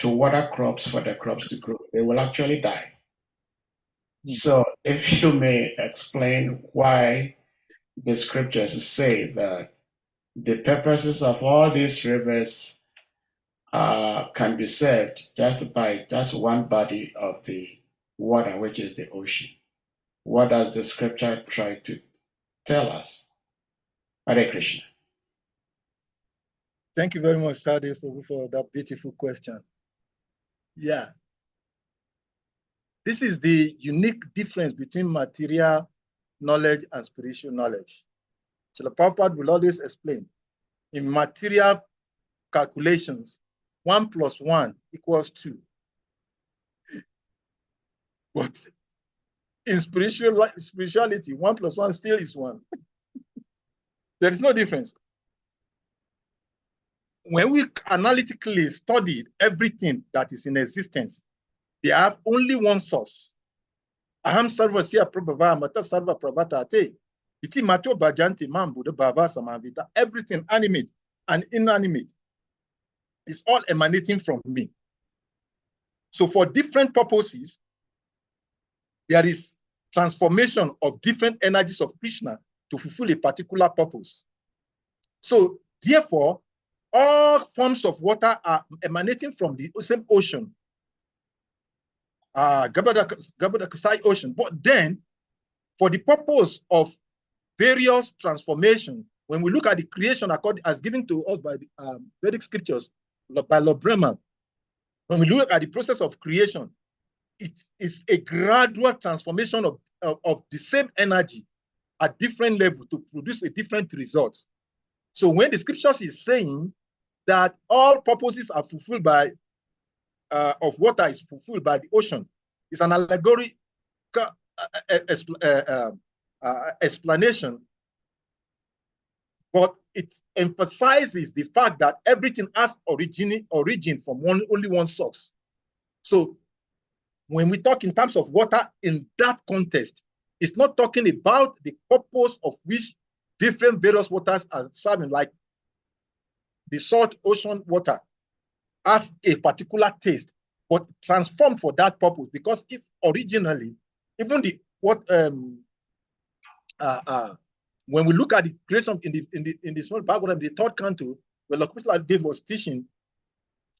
to water crops for the crops to grow. They will actually die. So if you may explain why the scriptures say that the purposes of all these rivers can be served just by just one body of the water, which is the ocean. What does the scripture try to tell us? Hare Krishna. Thank you very much, Sadi, for that beautiful question. Yeah. This is the unique difference between material knowledge and spiritual knowledge. Srila Prabhupada will always explain. In material calculations, 1 + 1 = 2. But in spirituality, 1 + 1 still is 1. There is no difference. When we analytically studied everything that is in existence, they have only one source. Aham sarva siya prabhava mata sarva prabhatate. Iti macho bajanti mambu de bhava samavita. Everything animate and inanimate is all emanating from me. So for different purposes, there is transformation of different energies of Krishna to fulfill a particular purpose. So therefore, all forms of water are emanating from the same ocean, Gabadakasai ocean. But then, for the purpose of various transformation, when we look at the creation according as given to us by the Vedic scriptures, by Lord Brahma, when we look at the process of creation, it is a gradual transformation of the same energy at different levels to produce a different result. So when the scriptures is saying that all purposes are fulfilled by of water is fulfilled by the ocean, it's an allegorical explanation, but it emphasizes the fact that everything has origin from only one source. So when we talk in terms of water in that context, it's not talking about the purpose of which different various waters are serving, like the salt ocean water has a particular taste, but transformed for that purpose. Because if originally, even the when we look at the creation in the small Bhagavatam, the third canto, where Lord Krishna Dev was teaching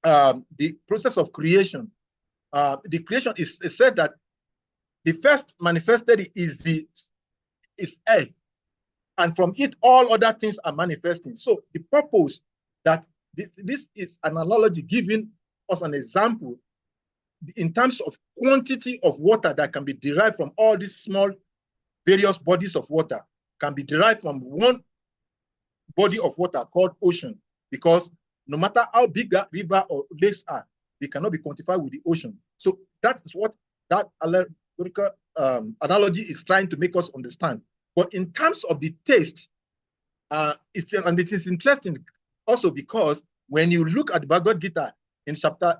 the process of creation, the creation is said that the first manifested is air, and from it all other things are manifesting. So the purpose that this is an analogy giving us an example in terms of quantity of water that can be derived from all these small various bodies of water can be derived from one body of water called ocean, because no matter how big that river or lakes are, they cannot be quantified with the ocean. So that is what that allegorical analogy is trying to make us understand. But in terms of the taste, it is interesting also because when you look at the Bhagavad Gita in chapter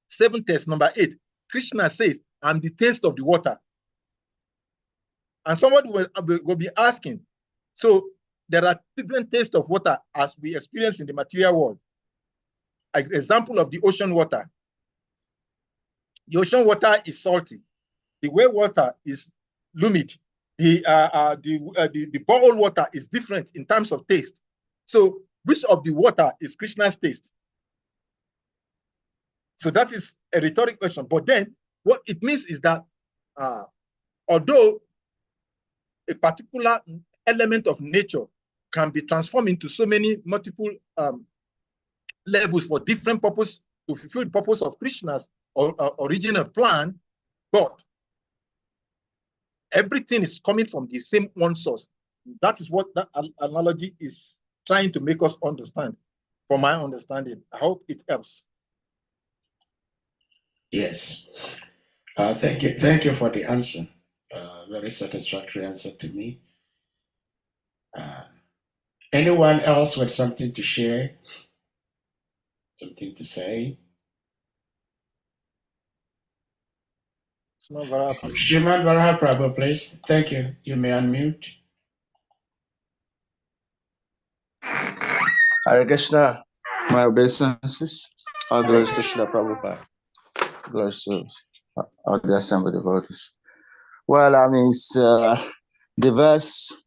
7, text number 8, Krishna says, "I'm the taste of the water." And somebody will be asking, so there are different tastes of water as we experience in the material world. An example of the ocean water. The ocean water is salty. The well water is humid. The borehole water is different in terms of taste. So which of the water is Krishna's taste? So that is a rhetoric question. But then what it means is that although a particular element of nature can be transformed into so many multiple levels for different purpose to fulfill the purpose of Krishna's original plan, but everything is coming from the same one source. That is what that analogy is trying to make us understand, from my understanding. I hope it helps. Yes. Thank you for the answer. Very satisfactory answer to me. Anyone else with something to share? Something to say? Shriman Varaha Prabhu, please. Thank you. You may unmute. Hare Krishna, my obeisances. All glories to Srila Prabhupada. Glories to all the assembly devotees. Well, I mean, it's the verse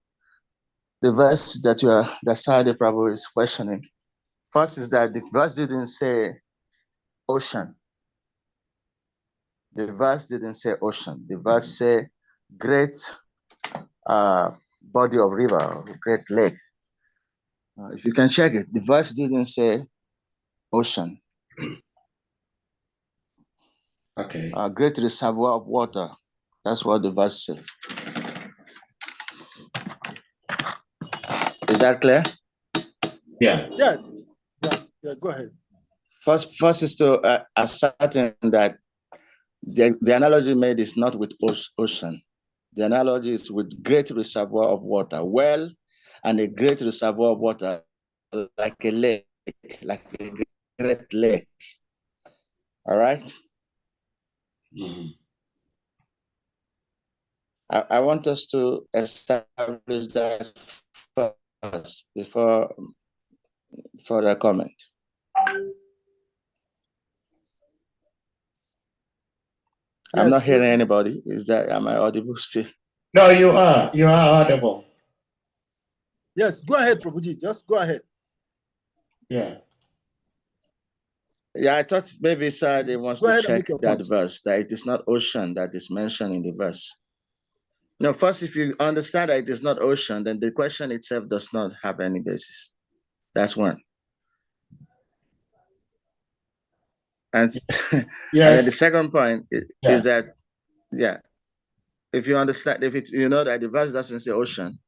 that Sadi Prabhu is questioning. First is that the verse didn't say ocean. The verse didn't say ocean. The verse say great body of river, or great lake. If you can check it, the verse didn't say ocean. Okay. A great reservoir of water. That's what the verse says. Is that clear? Yeah. Yeah, go ahead. First is to ascertain that the analogy made is not with ocean. The analogy is with great reservoir of water. Well, and a great reservoir of water, like a lake, like a great lake. All right? Mm-hmm. I want us to establish that first before further comment. I'm not hearing anybody. Am I audible still? No, you are. You are audible. Yes, go ahead, Prabhuji. Just go ahead. Yeah. Yeah, I thought maybe Sade wants Go to ahead and check make your that point. verse, that it is not ocean that is mentioned in the verse. No, first, if you understand that it is not ocean, then the question itself does not have any basis. That's one. And, and then the Yes. second point is that, yeah, if you understand, you know that the verse doesn't say ocean,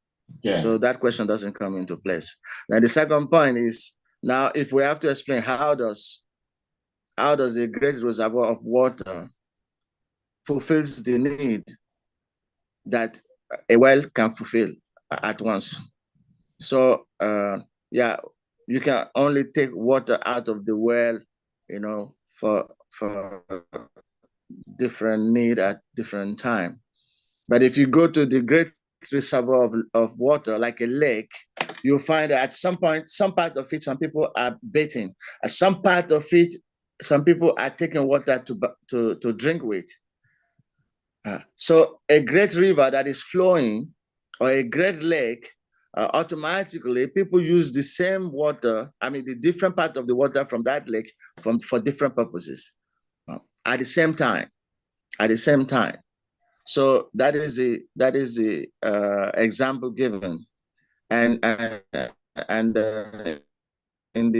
so that question doesn't come into place. Now, the second point is, now, if we have to explain how does a great reservoir of water fulfills the need that a well can fulfill at once. So, yeah, you can only take water out of the well, you know, for different need at different time. But if you go to the great reservoir of water, like a lake, you'll find that at some point, some part of it, some people are bathing. At some part of it, some people are taking water to drink with. So a great river that is flowing, or a great lake, automatically people use the same water, I mean the different part of the water from that lake for different purposes at the same time. So that is the example given, and in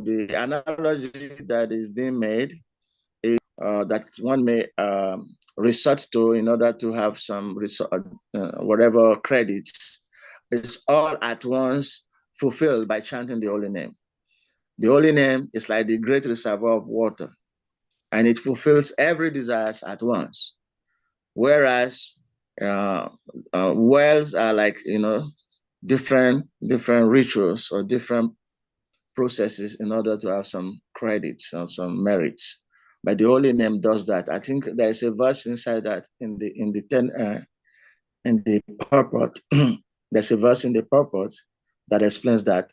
the analogy that is being made, that one may resort to in order to have some whatever credits, is all at once fulfilled by chanting the holy name. The holy name is like the great reservoir of water, and it fulfills every desire at once. Whereas wells are like, you know, different rituals or different processes in order to have some credits or some merits. But the holy name does that. I think there is a verse inside that in the purport. There's a verse in the purport that explains that.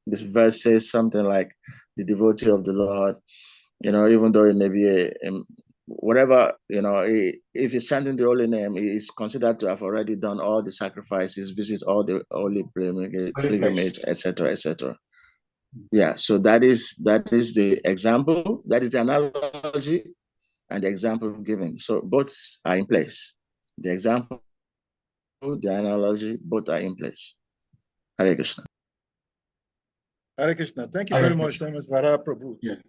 This verse says something like, the devotee of the Lord, you know, even though it may be whatever, you know, if he's chanting the holy name, he is considered to have already done all the sacrifices, visits all the holy pilgrimage, etc., etc. Yeah, so that is the example, that is the analogy and the example given. So both are in place. The example, the analogy, both are in place. Hare Krishna. Hare Krishna. Thank you very much, Thomas Vara Prabhu. Yeah.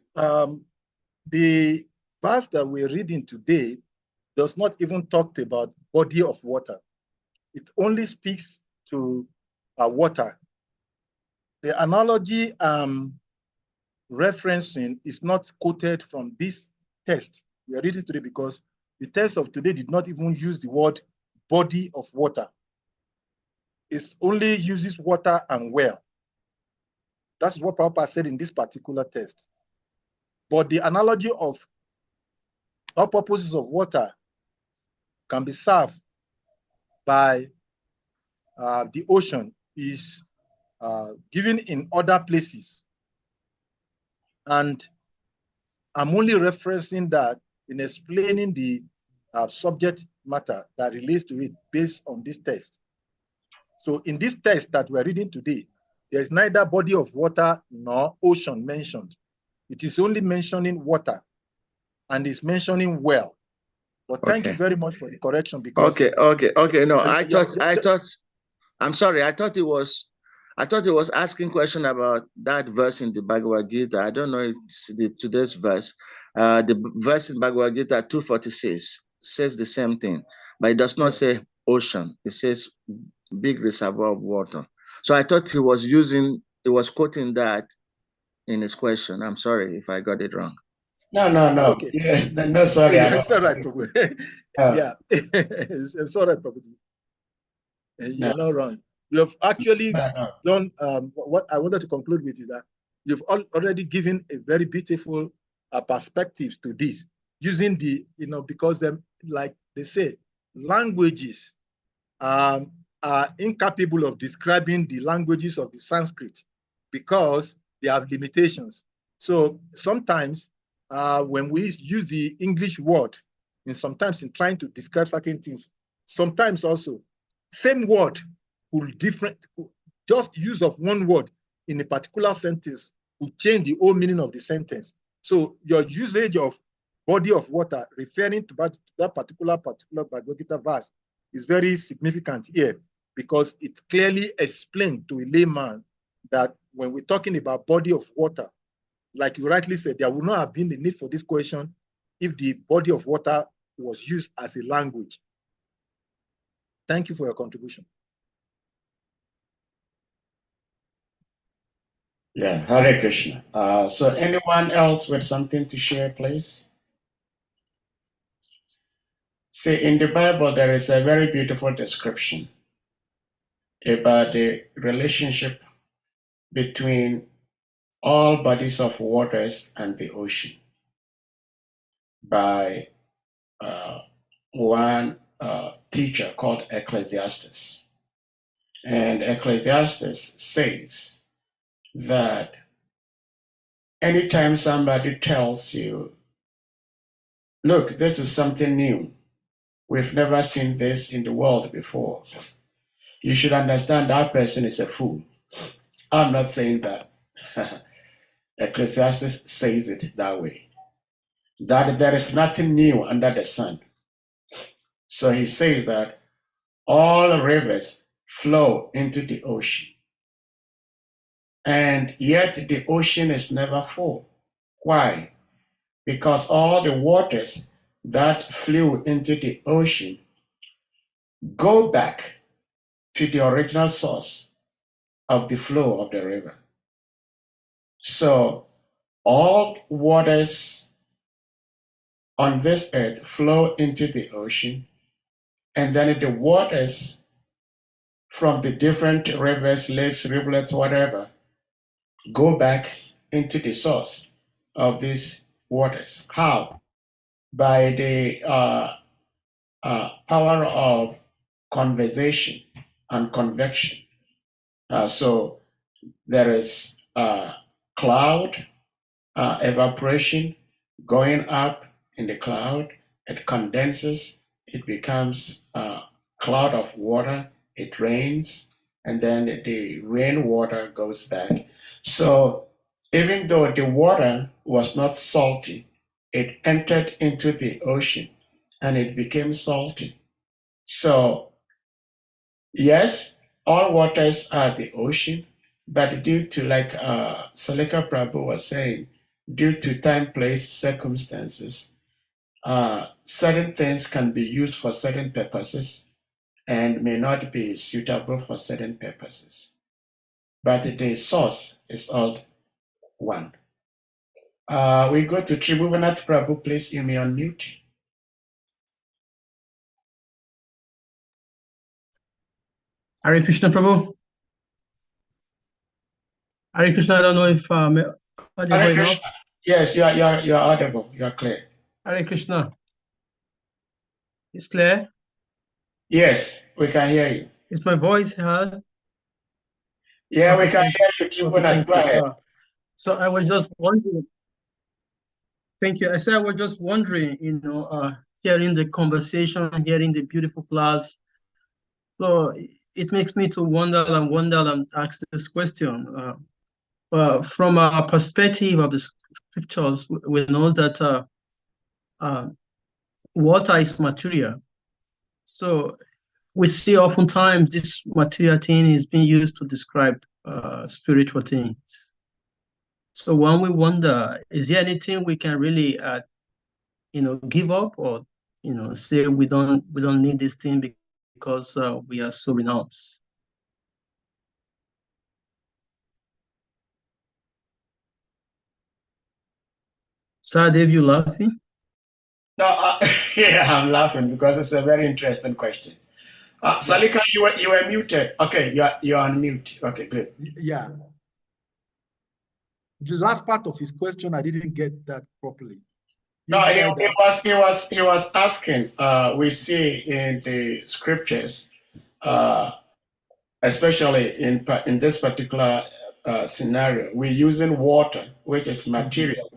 The verse that we're reading today does not even talk about body of water. It only speaks to water. The analogy referencing is not quoted from this text we are reading today, because the text of today did not even use the word body of water. It only uses water and well. That's what Prabhupada said in this particular text. But the analogy of all purposes of water can be served by the ocean is given in other places. And I'm only referencing that in explaining the subject matter that relates to it based on this text. So in this text that we're reading today, there is neither body of water nor ocean mentioned. It is only mentioning water, and it's mentioning well. But thank you very much for the correction, because okay. No, I thought I'm sorry, I thought it was asking question about that verse in the Bhagavad Gita. I don't know, it's today's verse. The verse in Bhagavad Gita 246 says the same thing, but it does not say ocean. It says big reservoir of water. So I thought he was quoting that in his question. I'm sorry if I got it wrong. No. Okay. Yeah, no, sorry. It's all right, Prabhu. Yeah. It's all right, Prabhu. You're not wrong. You have actually No. done what I wanted to conclude with is that you've already given a very beautiful perspectives to this, using the, because them, like they say, languages are incapable of describing the languages of the Sanskrit because they have limitations. So sometimes when we use the English word, sometimes in trying to describe certain things, sometimes also same word just use of one word in a particular sentence will change the whole meaning of the sentence. So your usage of body of water referring to that particular Bhagavad Gita verse is very significant here, because it clearly explained to a layman that when we're talking about body of water, like you rightly said, there would not have been the need for this question if the body of water was used as a language. Thank you for your contribution. Yeah, Hare Krishna. So anyone else with something to share, please? See, in the Bible, there is a very beautiful description about the relationship between all bodies of waters and the ocean by one teacher called Ecclesiastes. And Ecclesiastes says that anytime somebody tells you, look, this is something new, we've never seen this in the world before, you should understand that person is a fool. I'm not saying that. Ecclesiastes says it that way, that there is nothing new under the sun. So he says that all rivers flow into the ocean, and yet the ocean is never full. Why? Because all the waters that flew into the ocean go back to the original source of the flow of the river. So all waters on this earth flow into the ocean, and then the waters from the different rivers, lakes, rivulets, whatever, go back into the source of these waters. How? By the power of conversation and convection. So there is cloud evaporation going up in the cloud. It condenses, it becomes a cloud of water, it rains, and then the rainwater goes back. So even though the water was not salty, it entered into the ocean and it became salty. So yes, all waters are the ocean, but due to, like SALIKA Prabhu was saying, due to time, place, circumstances, certain things can be used for certain purposes and may not be suitable for certain purposes. But the source is all one. We go to Tribhuvannath Prabhu, please, you may unmute. Hare Krishna Prabhu. Hare Krishna, I don't know if audible Hare enough. Krishna. Yes, you are audible, you are clear. Hare Krishna. It's clear? Yes, we can hear you. Is my voice heard? Yeah, we can Okay. hear you, Tribhuvannath. Thank Go you. ahead. So I was just wondering. Thank you. I said I was just wondering, hearing the conversation, hearing the beautiful class. So it makes me to wonder and ask this question. From a perspective of the scriptures, we know that water is material. So we see oftentimes this material thing is being used to describe spiritual things. So when we wonder, is there anything we can really, give up, or say we don't need this thing because we are so renounced? Sahadev, you laughing? No, yeah, I'm laughing because it's a very interesting question. Salika, you were muted. Okay, you're on mute. Okay, good. Yeah. The last part of his question, I didn't get that properly. No, he was asking. We see in the scriptures, especially in this particular scenario, we're using water, which is material,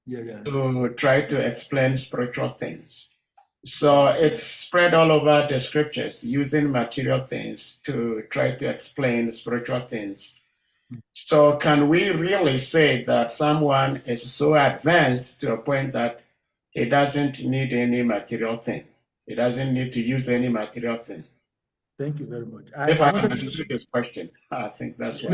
to try to explain spiritual things. So it's spread all over the scriptures, using material things to try to explain spiritual things. So can we really say that someone is so advanced to a point that he doesn't need any material thing? He doesn't need to use any material thing. Thank you very much. If I understood his question, I think that's what.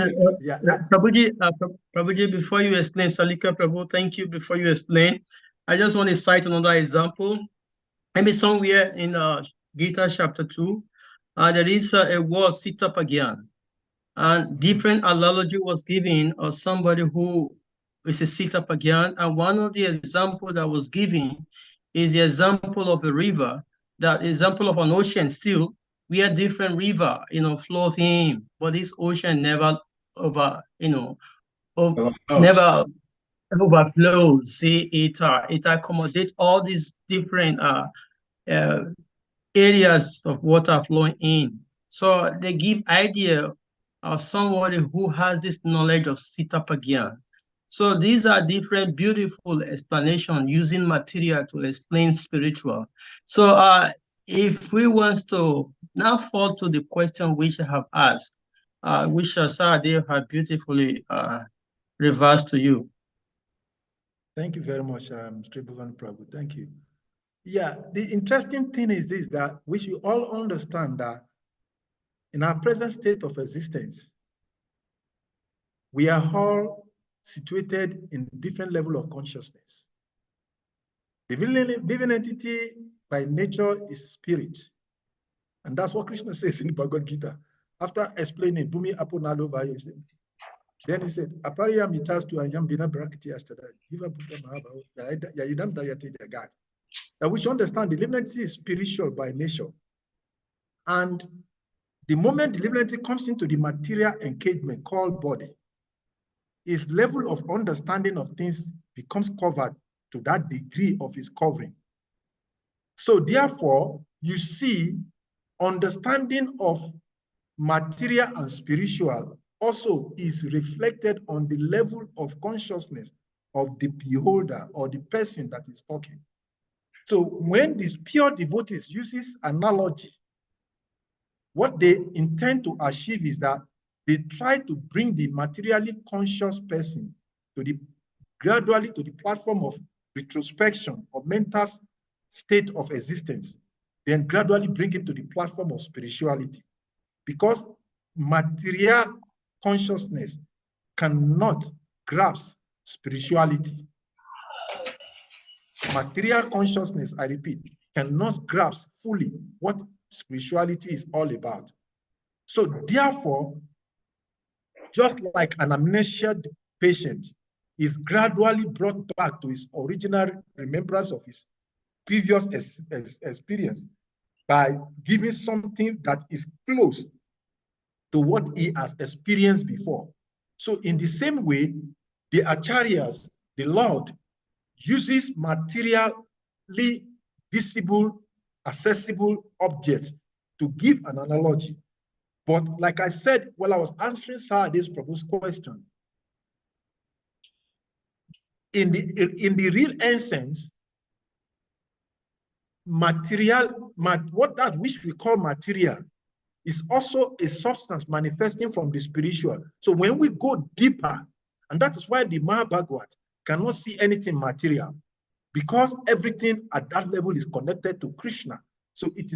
Prabhuji, before you explain, Salika, Prabhu, thank you. Before you explain, I just want to cite another example. Maybe somewhere in Gita chapter 2, there is a word sita pagyan, and different analogy was given of somebody who is a sita pagyan, and one of the examples that was given is the example of a river, that example of an ocean still, where different river, flows in, but this ocean never never overflows. See, it accommodates all these different areas of water flowing in. So they give idea of somebody who has this knowledge of Sita Pagyan. So these are different beautiful explanations using material to explain spiritual. So if we want to now fall to the question which I have asked, which Saade have beautifully reversed to you. Thank you very much, Tribhuvan Prabhu. Thank you. Yeah, the interesting thing is this, that we should all understand that in our present state of existence, we are all situated in different level of consciousness. The living entity by nature is spirit. And that's what Krishna says in the Bhagavad Gita. After explaining Bhumi Aponalo Vayu, then he said, Apariyam mitas tu anyam bina brakti ashtada, Jiva Buddha Mahabhava, Yayidam Dayate Jagat. That we should understand the living entity is spiritual by nature. And the moment the living entity comes into the material engagement called body, his level of understanding of things becomes covered to that degree of his covering. So therefore, you see, understanding of material and spiritual also is reflected on the level of consciousness of the beholder or the person that is talking. So when these pure devotees uses analogy, what they intend to achieve is that they try to bring the materially conscious person gradually to the platform of retrospection or mental state of existence, then gradually bring him to the platform of spirituality. Because material consciousness cannot grasp spirituality. Material consciousness, I repeat, cannot grasp fully what spirituality is all about. So therefore, just like an amnesia patient is gradually brought back to his original remembrance of his previous experience by giving something that is close to what he has experienced before. So in the same way, the acharyas, the Lord, uses materially visible, accessible objects to give an analogy. But like I said, while I was answering Saade's proposed question, in the real essence, material, what that which we call material, is also a substance manifesting from the spiritual. So when we go deeper, and that is why the Mahabhagavad cannot see anything material, because everything at that level is connected to Krishna. So it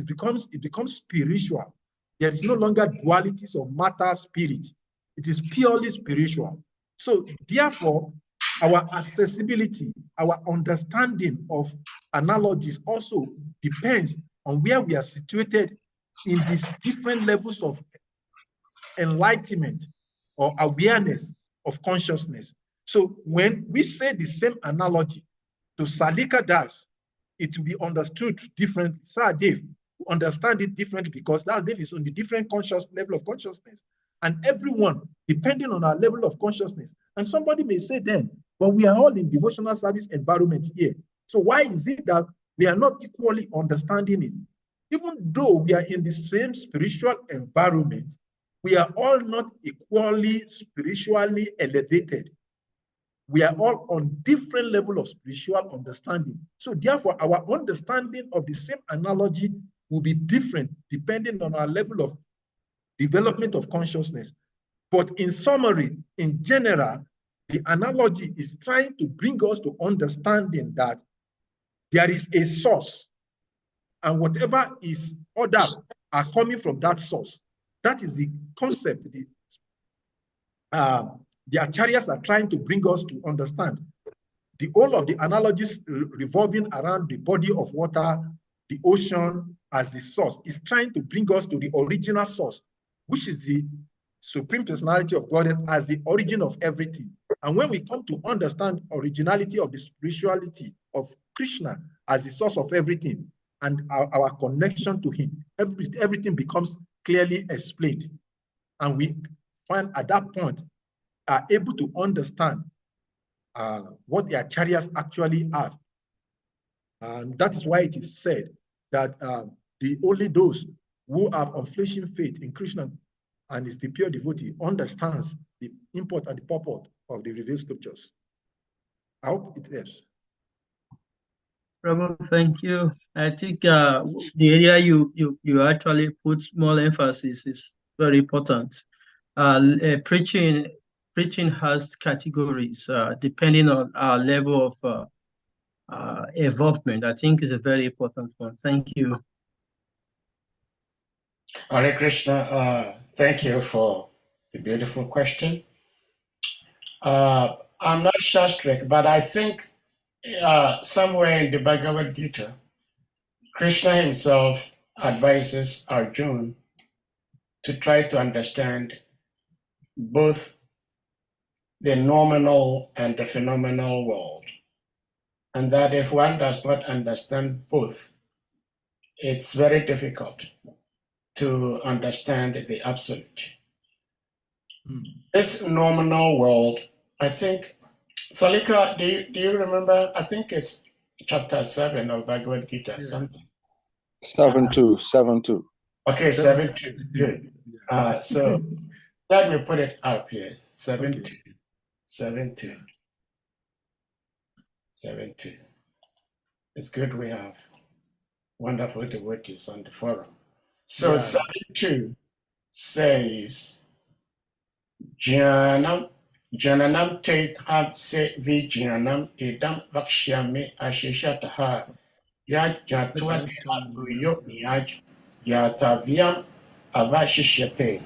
becomes spiritual. There is no longer dualities of matter, spirit. It is purely spiritual. So therefore, our accessibility, our understanding of analogies also depends on where we are situated in these different levels of enlightenment or awareness of consciousness. So when we say the same analogy to Salika Das, it will be understood differently. Sir Dave, understand it differently because that is on the different level of consciousness. And everyone, depending on our level of consciousness. And somebody may say then, but we are all in devotional service environment here. So why is it that we are not equally understanding it? Even though we are in the same spiritual environment, we are all not equally spiritually elevated. We are all on different level of spiritual understanding. So therefore, our understanding of the same analogy will be different depending on our level of development of consciousness. But in summary, in general, the analogy is trying to bring us to understanding that there is a source, and whatever is ordered are coming from that source. That is the concept the acharyas are trying to bring us to understand. The whole of the analogies revolving around the body of water, the ocean as the source, is trying to bring us to the original source, which is the Supreme Personality of Godhead as the origin of everything. And when we come to understand originality of the spirituality of Krishna as the source of everything and our connection to him, everything becomes clearly explained. And we find at that point are able to understand what the acharyas actually have. And that is why it is said that only those who have unflinching faith in Krishna and is the pure devotee understands the import and the purport of the revealed scriptures. I hope it helps. Prabhu, thank you. I think the area you actually put more emphasis is very important. Preaching has categories depending on our level of involvement. I think is a very important one. Thank you. Hare Krishna, thank you for the beautiful question. I'm not Shastric, but I think somewhere in the Bhagavad Gita, Krishna himself advises Arjuna to try to understand both the nominal and the phenomenal world. And that if one does not understand both, it's very difficult to understand the absolute. This nominal world, I think, Salika, do you remember? I think it's chapter 7 of Bhagavad Gita, Yeah. something. 7.2. Okay, 7.2, good. So let me put it up here, 7.2, Okay. 7.2, 7.2. It's good we have wonderful devotees on the forum. So Yeah. 7.2 says, Jananam te hab se vijnanam idam vakshyami ashishataha yajatva uyo yaj yatavyam avashishyate.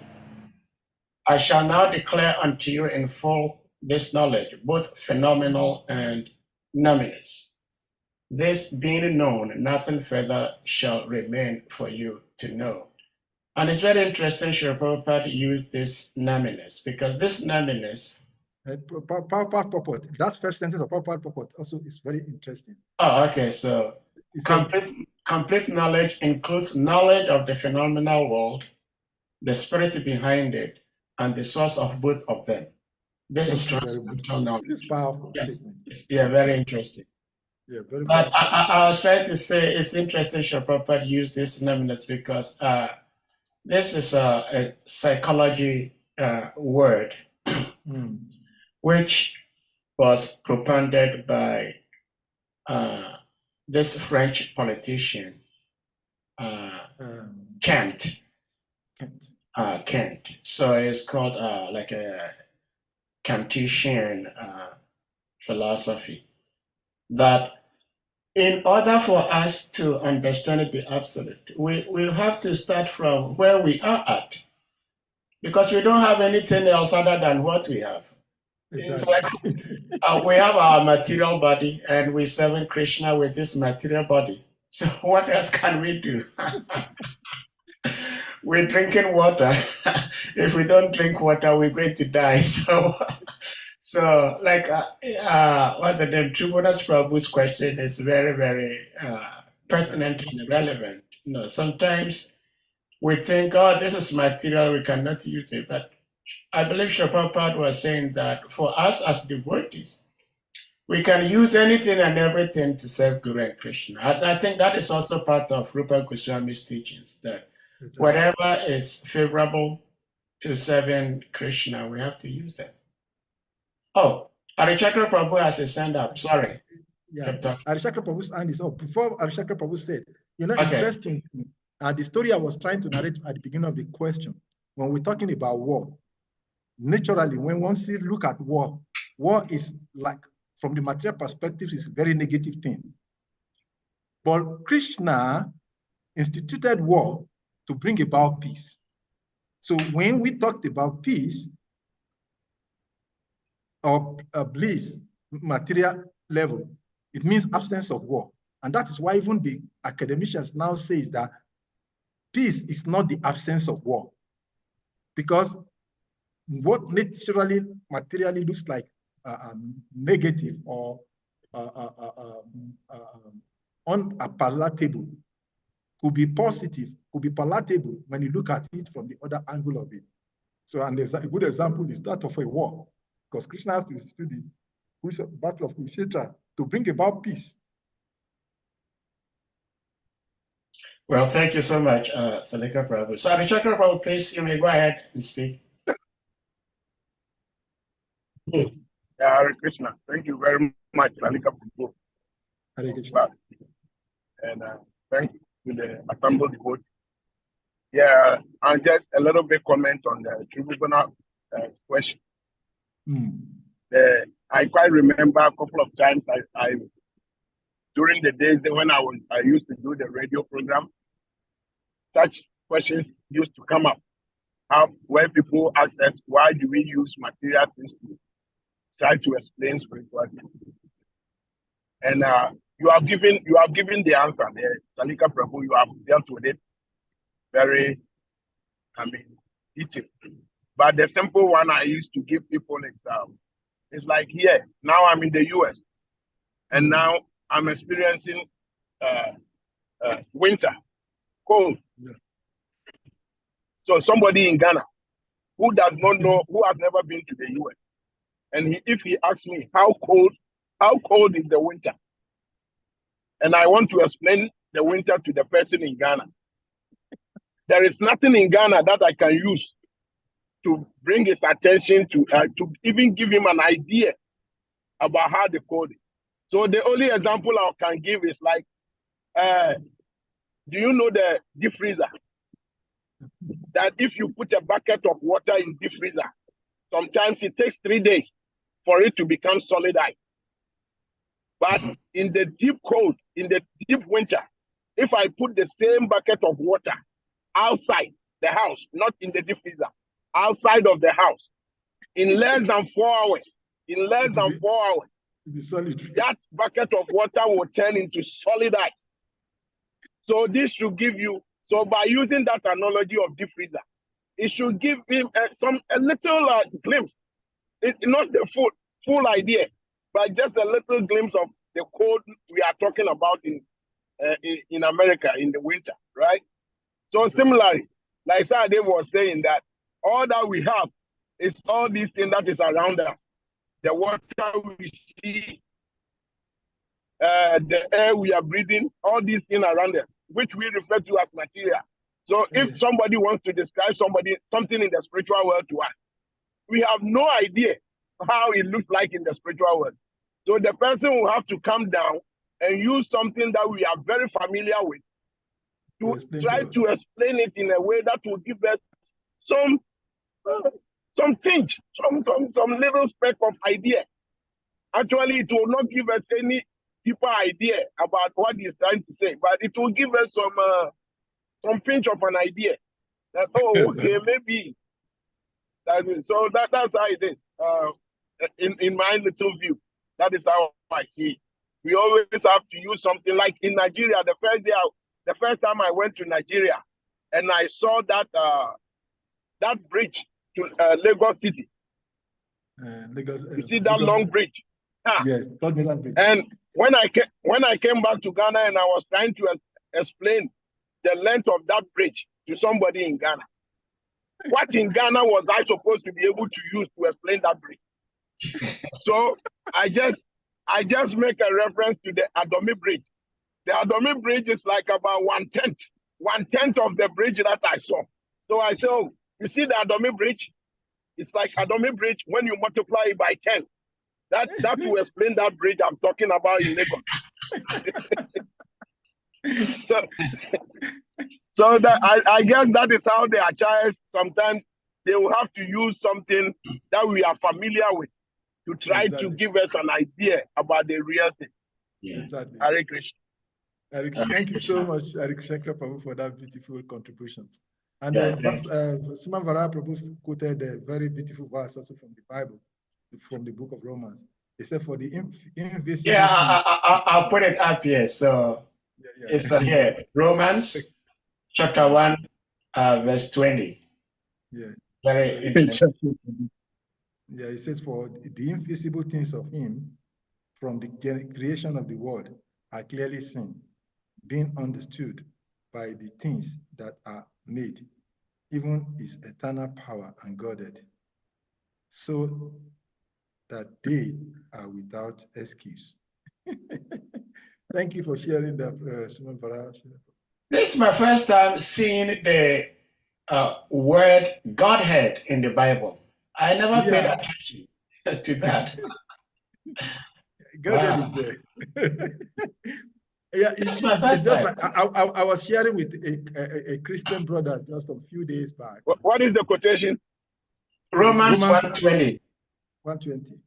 I shall now declare unto you in full this knowledge, both phenomenal and numinous. This being known, nothing further shall remain for you to know. And it's very interesting Srila Prabhupada used this numinous, because this numinous. Prabhupada purport. That first sentence of Prabhupada purport also is very interesting. Oh, okay. So complete knowledge includes knowledge of the phenomenal world, the spirit behind it, and the source of both of them. This is transcendental knowledge. It's powerful. Yes. Yeah, very interesting. Yeah, very But powerful. I was trying to say it's interesting Srila Prabhupada used this numinous because this is a psychology word which was propounded by this French politician, Kant. Kant. So it's called like a Kantian philosophy. That in order for us to understand the absolute, we have to start from where we are at, because we don't have anything else other than what we have. Exactly. It's like we have our material body and we serve Krishna with this material body. So what else can we do? We're drinking water. If we don't drink water, we're going to die. So like what the name Tribunas Prabhu's question is very, very pertinent and relevant. No, sometimes we think, oh, this is material, we cannot use it. But I believe Srila Prabhupada was saying that for us as devotees, we can use anything and everything to serve Guru and Krishna. I think that is also part of Rupa Goswami's teachings, that whatever is favorable to serving Krishna, we have to use them. Oh, Harichakra Prabhu has a hand up. Sorry. Yeah, Harichakra Prabhu's hand is up. Before Harichakra Prabhu said, interesting, the story I was trying to narrate at the beginning of the question, when we're talking about war, naturally, when one look at war, war is like, from the material perspective, is a very negative thing. But Krishna instituted war to bring about peace. So when we talked about peace or bliss, material level, it means absence of war. And that is why even the academicians now say that peace is not the absence of war. Because what naturally, materially looks like negative or unpalatable could be positive, could be palatable when you look at it from the other angle of it. So, and there's a good example is that of a war, because Krishna has to institute the Battle of Kurukshetra to bring about peace. Well, thank you so much, Salika Prabhu. So, Harichakra Prabhu, please, you may go ahead and speak. Hare Krishna. Thank you very much, Salika Prabhu. Hare Krishna. And thank you to the assembled devotees. Yeah, and just a little bit comment on the tribunal question. I quite remember a couple of times I during the days when I used to do the radio program, such questions used to come up. Where people ask us, why do we use material things to try to explain spirituality? And you have given the answer there, Salika Prabhu. You have dealt with it very, detailed. But the simple one I used to give people is like here. Now I'm in the US, and now I'm experiencing winter, cold. Yeah. So somebody in Ghana who does not know, who has never been to the US, and if he asks me how cold is the winter, and I want to explain the winter to the person in Ghana, there is nothing in Ghana that I can use to bring his attention to even give him an idea about how the cold is. So the only example I can give is like, do you know the deep freezer? That if you put a bucket of water in deep freezer, sometimes it takes 3 days for it to become solid ice. But in the deep cold, in the deep winter, if I put the same bucket of water outside the house, not in the deep freezer, outside of the house, in less than 4 hours, that bucket of water will turn into solid ice. So this should give you, so by using that analogy of deep freezer, it should give him a little glimpse. It's not the full idea, but just a little glimpse of the cold we are talking about in America in the winter, right? So similarly, like Sadeh was saying, that all that we have is all these things that is around us. The water we see, the air we are breathing, all these things around us, which we refer to as material. So if somebody wants to describe something in the spiritual world to us, we have no idea how it looks like in the spiritual world. So the person will have to come down and use something that we are very familiar with to try to explain it in a way that will give us some tinge, some little speck of idea. Actually, it will not give us any deeper idea about what he's trying to say, but it will give us some pinch of an idea that, oh, okay, maybe. So that's how it is. In my little view, that is how I see it. We always have to use something like in Nigeria. The first time I went to Nigeria, and I saw that bridge to Lagos City. You see that long bridge? Yes, Third Mainland Bridge. And when I came back to Ghana and I was trying to explain the length of that bridge to somebody in Ghana. What in Ghana was I supposed to be able to use to explain that bridge? So I just make a reference to the Adomi Bridge. The Adomi Bridge is like about one tenth of the bridge that I saw. So I said, oh, you see the Adomi Bridge? It's like Adomi Bridge when you multiply it by 10. That will explain that bridge I'm talking about in Lagos. So that I guess that is how the Achayes sometimes they will have to use something that we are familiar with to try to give us an idea about the real thing. Yeah. Exactly. Hare Krishna. Thank you so much, Hare Krishna Prabhu, for that beautiful contributions. And Yeah, Suman Vara Prabhu quoted a very beautiful verse also from the Bible, from the book of Romans. He said, "For the invisible." Yeah, I'll put it up here. So it's here, Romans chapter 1, verse 20. Yeah. Very interesting. Yeah, it says, "For the invisible things of him from the creation of the world are clearly seen, being understood by the things that are made, even his eternal power and Godhead, so that they are without excuse." Thank you for sharing that, Suman Vara. This is my first time seeing the word Godhead in the Bible. I never paid attention to that. Godhead is there. Yeah, it's my first just time. I was sharing with a Christian brother just a few days back. What is the quotation? Romans 1:20. 1:20.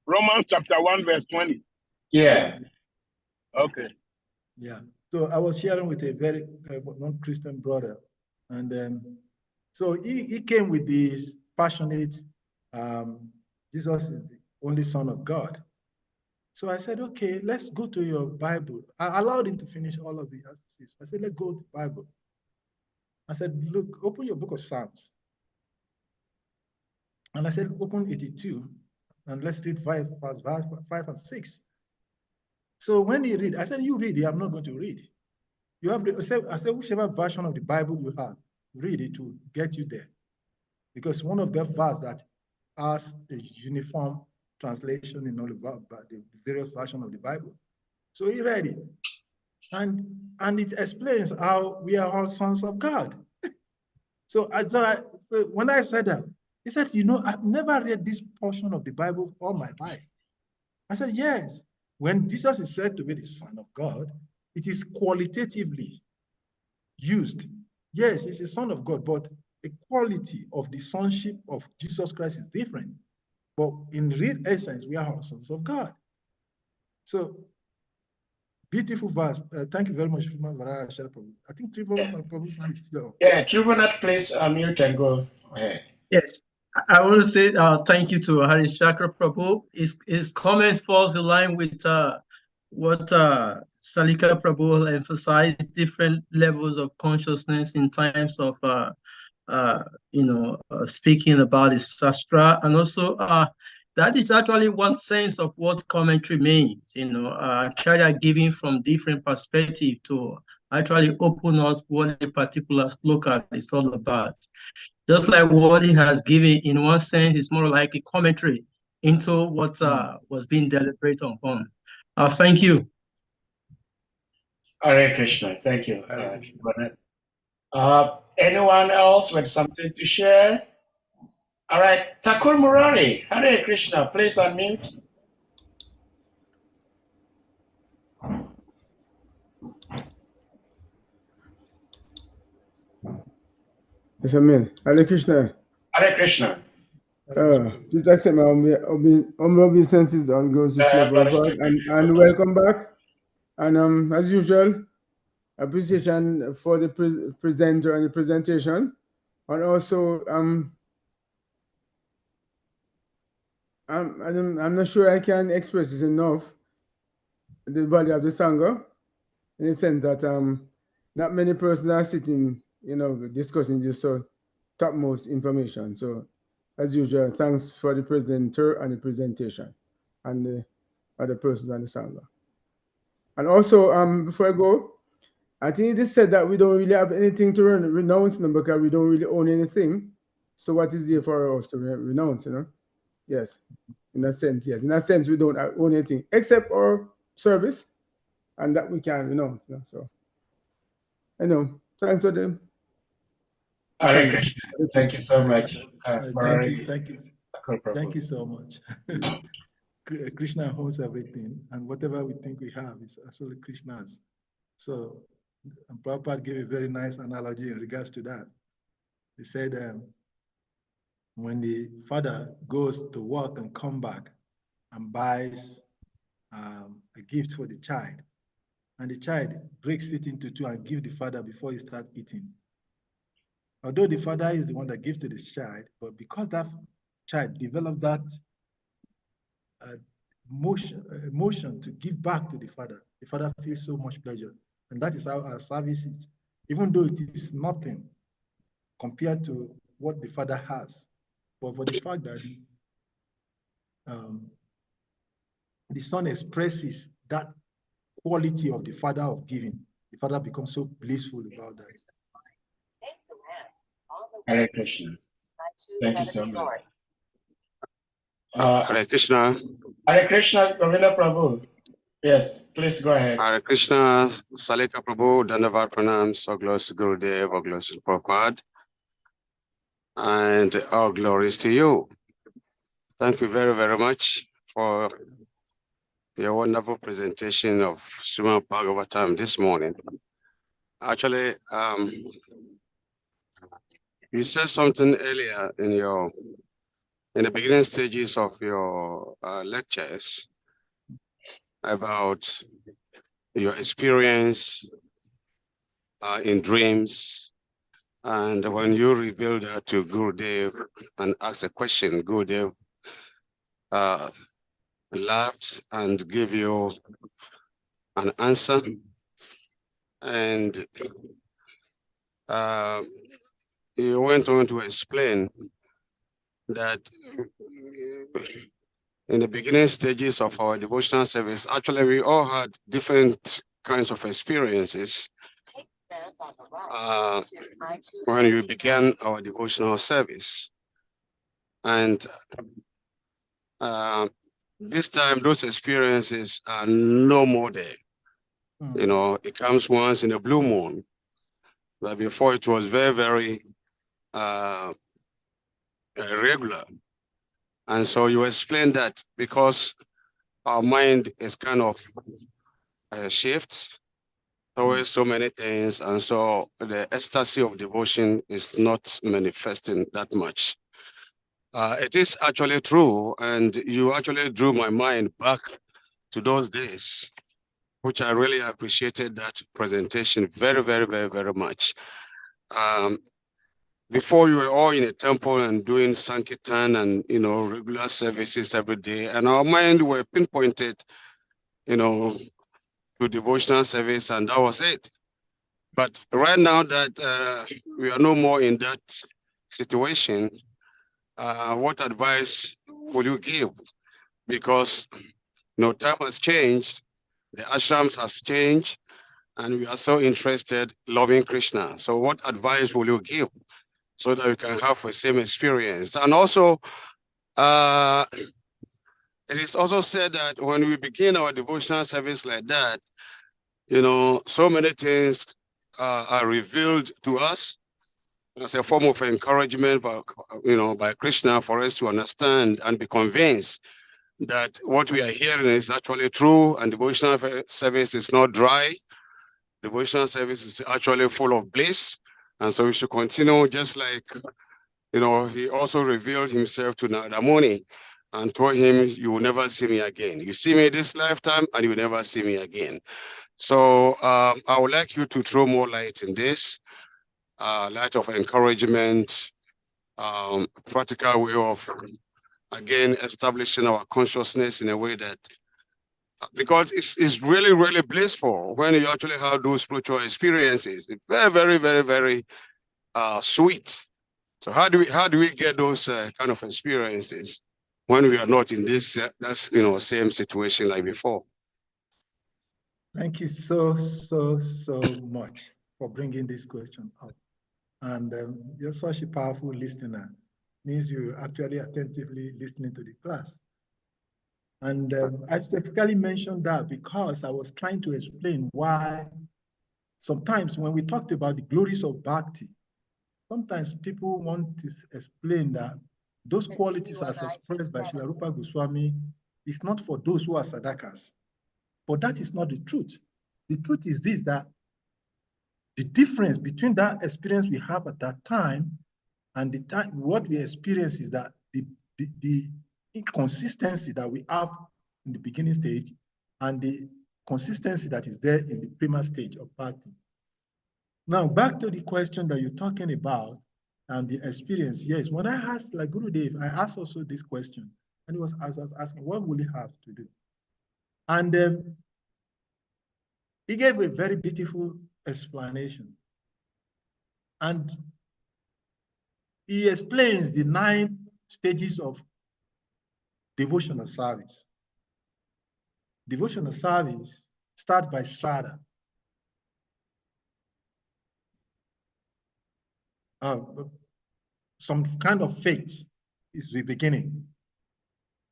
Romans chapter 1, verse 20. Yeah. Okay. Yeah. So I was sharing with a very non-Christian brother, and so he came with this passionate, Jesus is the only Son of God. So I said, okay, let's go to your Bible. I allowed him to finish all of the answers. I said, let's go to the Bible. I said, look, open your book of Psalms. And I said, open 82, and let's read 5 and 6. So when he read, I said, you read it, I'm not going to read. You have, I said, whichever version of the Bible you have, read it to get you there. Because one of the verses that has a uniform translation in all the various versions of the Bible. So he read it. And it explains how we are all sons of God. So when I said that, he said, you know, I've never read this portion of the Bible all my life. I said, yes. When Jesus is said to be the Son of God, it is qualitatively used. Yes, he's a Son of God, but the quality of the sonship of Jesus Christ is different. But in real essence, we are all sons of God. So, beautiful verse. Thank you very much, I think Tribhuvan Prabhu's hand is still up. Yeah, Tribhuvan, please unmute and go ahead. Yes, I want to say thank you to Hare Chakra Prabhu. His comment falls in line with what Salika Prabhu emphasized, different levels of consciousness in times of speaking about the Shastra, and also that is actually one sense of what commentary means. Acharya giving from different perspectives to actually open up what a particular sloka is all about. Just like what he has given, in one sense, is more like a commentary into what was being deliberated upon. Thank you. Hare Krishna. Thank you. Anyone else with something to share? All right, Thakur Murari, Hare Krishna, please unmute. Yes, Amen. Hare Krishna. Hare Krishna. Please accept my humble obeisances on Guru Srila Prabhupada and welcome back. And as usual, appreciation for the presenter and the presentation. And also, I'm not sure I can express this enough, the body of the Sangha, in the sense that not many persons are sitting, discussing this topmost information. So, as usual, thanks for the presenter and the presentation and the other persons on the Sangha. And also, before I go, I think it is said that we don't really have anything to renounce now because we don't really own anything. So what is there for us to renounce, you know? Yes, in a sense, yes. In a sense, we don't own anything except our service, and that we can renounce, you know? So, I know. Thanks for them. Hare Krishna. Thank you so much. Thank you so much. Krishna holds everything, and whatever we think we have is actually Krishna's. So, and Prabhupada gave a very nice analogy in regards to that. He said, when the father goes to work and come back and buys a gift for the child, and the child breaks it into two and gives the father before he starts eating. Although the father is the one that gives to the child, but because that child developed that emotion to give back to the father feels so much pleasure. And that is how our service is. Even though it is nothing compared to what the father has, but for the fact that the son expresses that quality of the father of giving, the father becomes so blissful about that. Hare Krishna. Thank you so much. Hare Krishna. Hare Krishna, Govinda Prabhu. Yes, please go ahead. Hare Krishna, Salika Prabhu, Dandavad Pranam, so glories to Gurudev, all glories to Prabhupada, and all glories to you. Thank you very, very much for your wonderful presentation of Srimad Bhagavatam this morning. Actually, you said something earlier in the beginning stages of your lectures about your experience in dreams, and when you revealed that to Gurudev and asked a question, Gurudev laughed and gave you an answer, and you went on to explain that in the beginning stages of our devotional service, actually we all had different kinds of experiences when we began our devotional service. And this time, those experiences are no more there. You know, it comes once in a blue moon, but before it was very, very regular. And so you explained that because our mind is kind of shift towards so many things, and so the ecstasy of devotion is not manifesting that much. It is actually true, and you actually drew my mind back to those days, which I really appreciated that presentation very, very, very, very much. Before, you were all in a temple and doing Sankirtan and, you know, regular services every day, and our mind were pinpointed, you know, to devotional service, and that was it. But right now that we are no more in that situation, what advice would you give? Because, you know, time has changed, the ashrams have changed, and we are so interested loving Krishna. So what advice will you give so that we can have the same experience? And also, it is also said that when we begin our devotional service like that, you know, so many things are revealed to us as a form of encouragement, by, you know, by Krishna, for us to understand and be convinced that what we are hearing is actually true, and devotional service is not dry. Devotional service is actually full of bliss, and so we should continue. Just like, you know, he also revealed himself to Narada Muni and told him, you will never see me again. You see me this lifetime and you will never see me again. So I would like you to throw more light in this, light of encouragement, practical way of, again, establishing our consciousness in a way that, because it's really, really blissful when you actually have those spiritual experiences. It's very, very, very, very sweet. So how do we get those kind of experiences when we are not in this, you know, same situation like before? Thank you so much for bringing this question up. And you're such a powerful listener. Means you're actually attentively listening to the class. And I specifically mentioned that because I was trying to explain why sometimes when we talked about the glories of Bhakti, sometimes people want to explain that those qualities as expressed by Srila Rupa Goswami is not for those who are sadakas. But that is not the truth. The truth is this, that the difference between that experience we have at that time and the time what we experience is that the inconsistency that we have in the beginning stage and the consistency that is there in the prima stage of bhakti. Now, back to the question that you're talking about and the experience. Yes, when I asked like Gurudev, I asked also this question, and he was asking, what will he have to do? And he gave a very beautiful explanation. And he explains the 9 stages of devotional service. Devotional service starts by Shraddha. Some kind of faith is the beginning.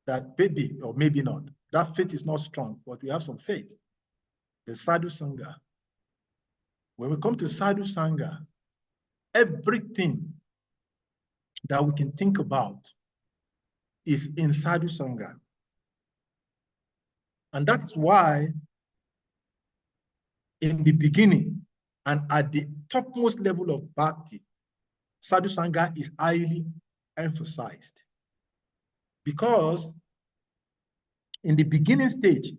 That maybe or maybe not. That faith is not strong, but we have some faith. The Sadhu Sangha. When we come to Sadhu Sangha, everything that we can think about is in Sadhu Sangha. And that's why in the beginning and at the topmost level of bhakti, Sadhu Sangha is highly emphasized. Because in the beginning stage,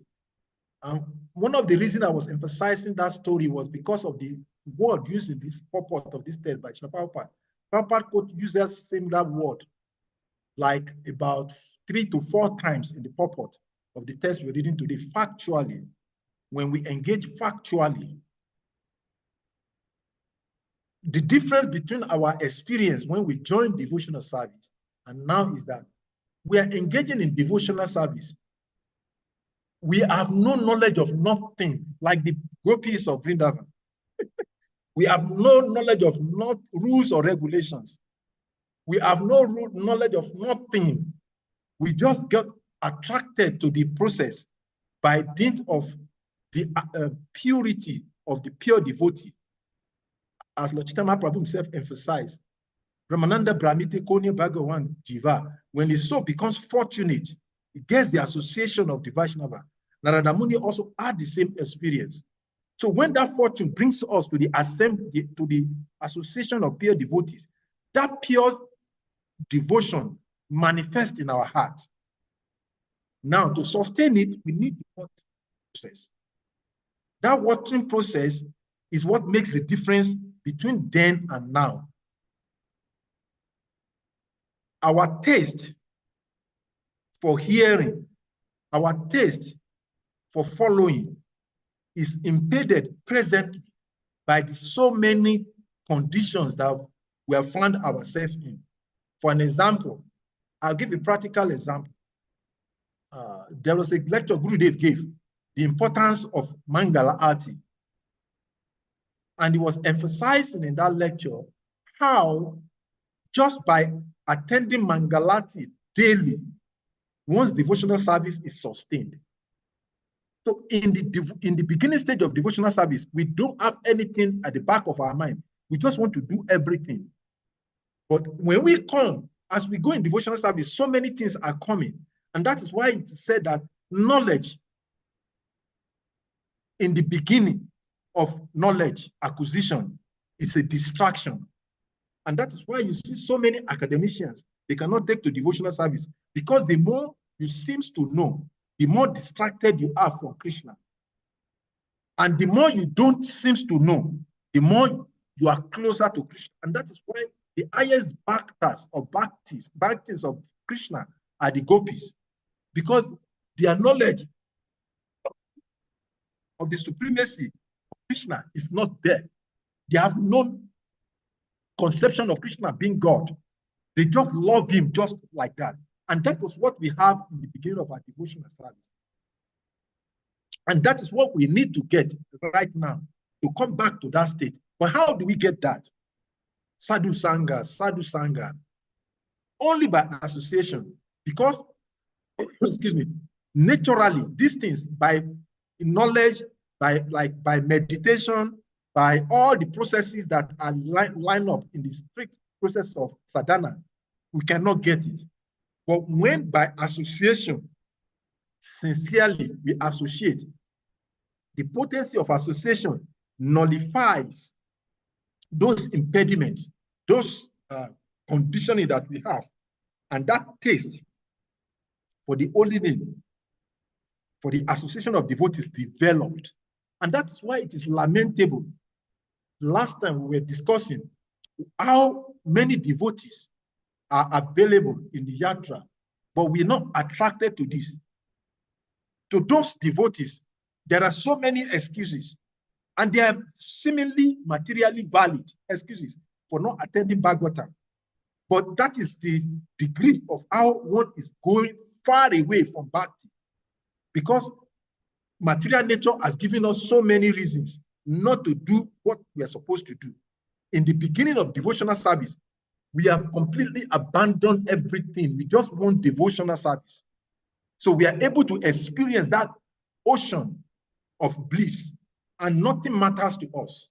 one of the reasons I was emphasizing that story was because of the word used in this purport of this text by Srila Prabhupada. Prabhupada uses similar word like about 3 to 4 times in the purport of the text we're reading today, factually. When we engage factually, the difference between our experience when we join devotional service and now is that we are engaging in devotional service. We have no knowledge of nothing, like the gopis of Vrindavan. We have no knowledge of not rules or regulations. We have no knowledge of nothing. We just get attracted to the process by dint of the purity of the pure devotee. As Lord Chaitanya Prabhu himself emphasized, Brahmananda Brahmite Konya Bhagavan Jiva, when his soul becomes fortunate, it gets the association of the Vaishnava. Narada Muni also had the same experience. So when that fortune brings us to the assembly, to the association of pure devotees, that pure devotion manifests in our heart. Now, to sustain it, we need the watering process. That watering process is what makes the difference between then and now. Our taste for hearing, our taste for following is impeded presently by the so many conditions that we have found ourselves in. For an example, I'll give a practical example. There was a lecture Gurudev gave, the importance of Mangala Arti. And he was emphasizing in that lecture how just by attending Mangalati daily, one's devotional service is sustained. So in the beginning stage of devotional service, we don't have anything at the back of our mind. We just want to do everything. But when we come, as we go in devotional service, so many things are coming. And that is why it's said that knowledge in the beginning of knowledge acquisition is a distraction. And that is why you see so many academicians, they cannot take to devotional service because the more you seem to know, the more distracted you are from Krishna. And the more you don't seem to know, the more you are closer to Krishna. And that is why the highest bhaktas or bhaktis of Krishna are the gopis, because their knowledge of the supremacy of Krishna is not there. They have no conception of Krishna being God. They just love him just like that. And that was what we have in the beginning of our devotional service. And that is what we need to get right now, to come back to that state. But how do we get that? Sadhu Sangha, only by association. Because, excuse me, naturally, these things, by knowledge, by meditation, by all the processes that are lined up in the strict process of sadhana, we cannot get it. But when by association, sincerely we associate, the potency of association nullifies those impediments, those conditioning that we have, and that taste for the holy name, for the association of devotees developed. And that's why it is lamentable. Last time we were discussing how many devotees are available in the yatra, but we're not attracted to this. To those devotees, there are so many excuses, and they are seemingly materially valid excuses for not attending Bhagavatam. But that is the degree of how one is going far away from Bhakti, because material nature has given us so many reasons not to do what we are supposed to do. In the beginning of devotional service, we have completely abandoned everything. We just want devotional service. So we are able to experience that ocean of bliss, and nothing matters to us.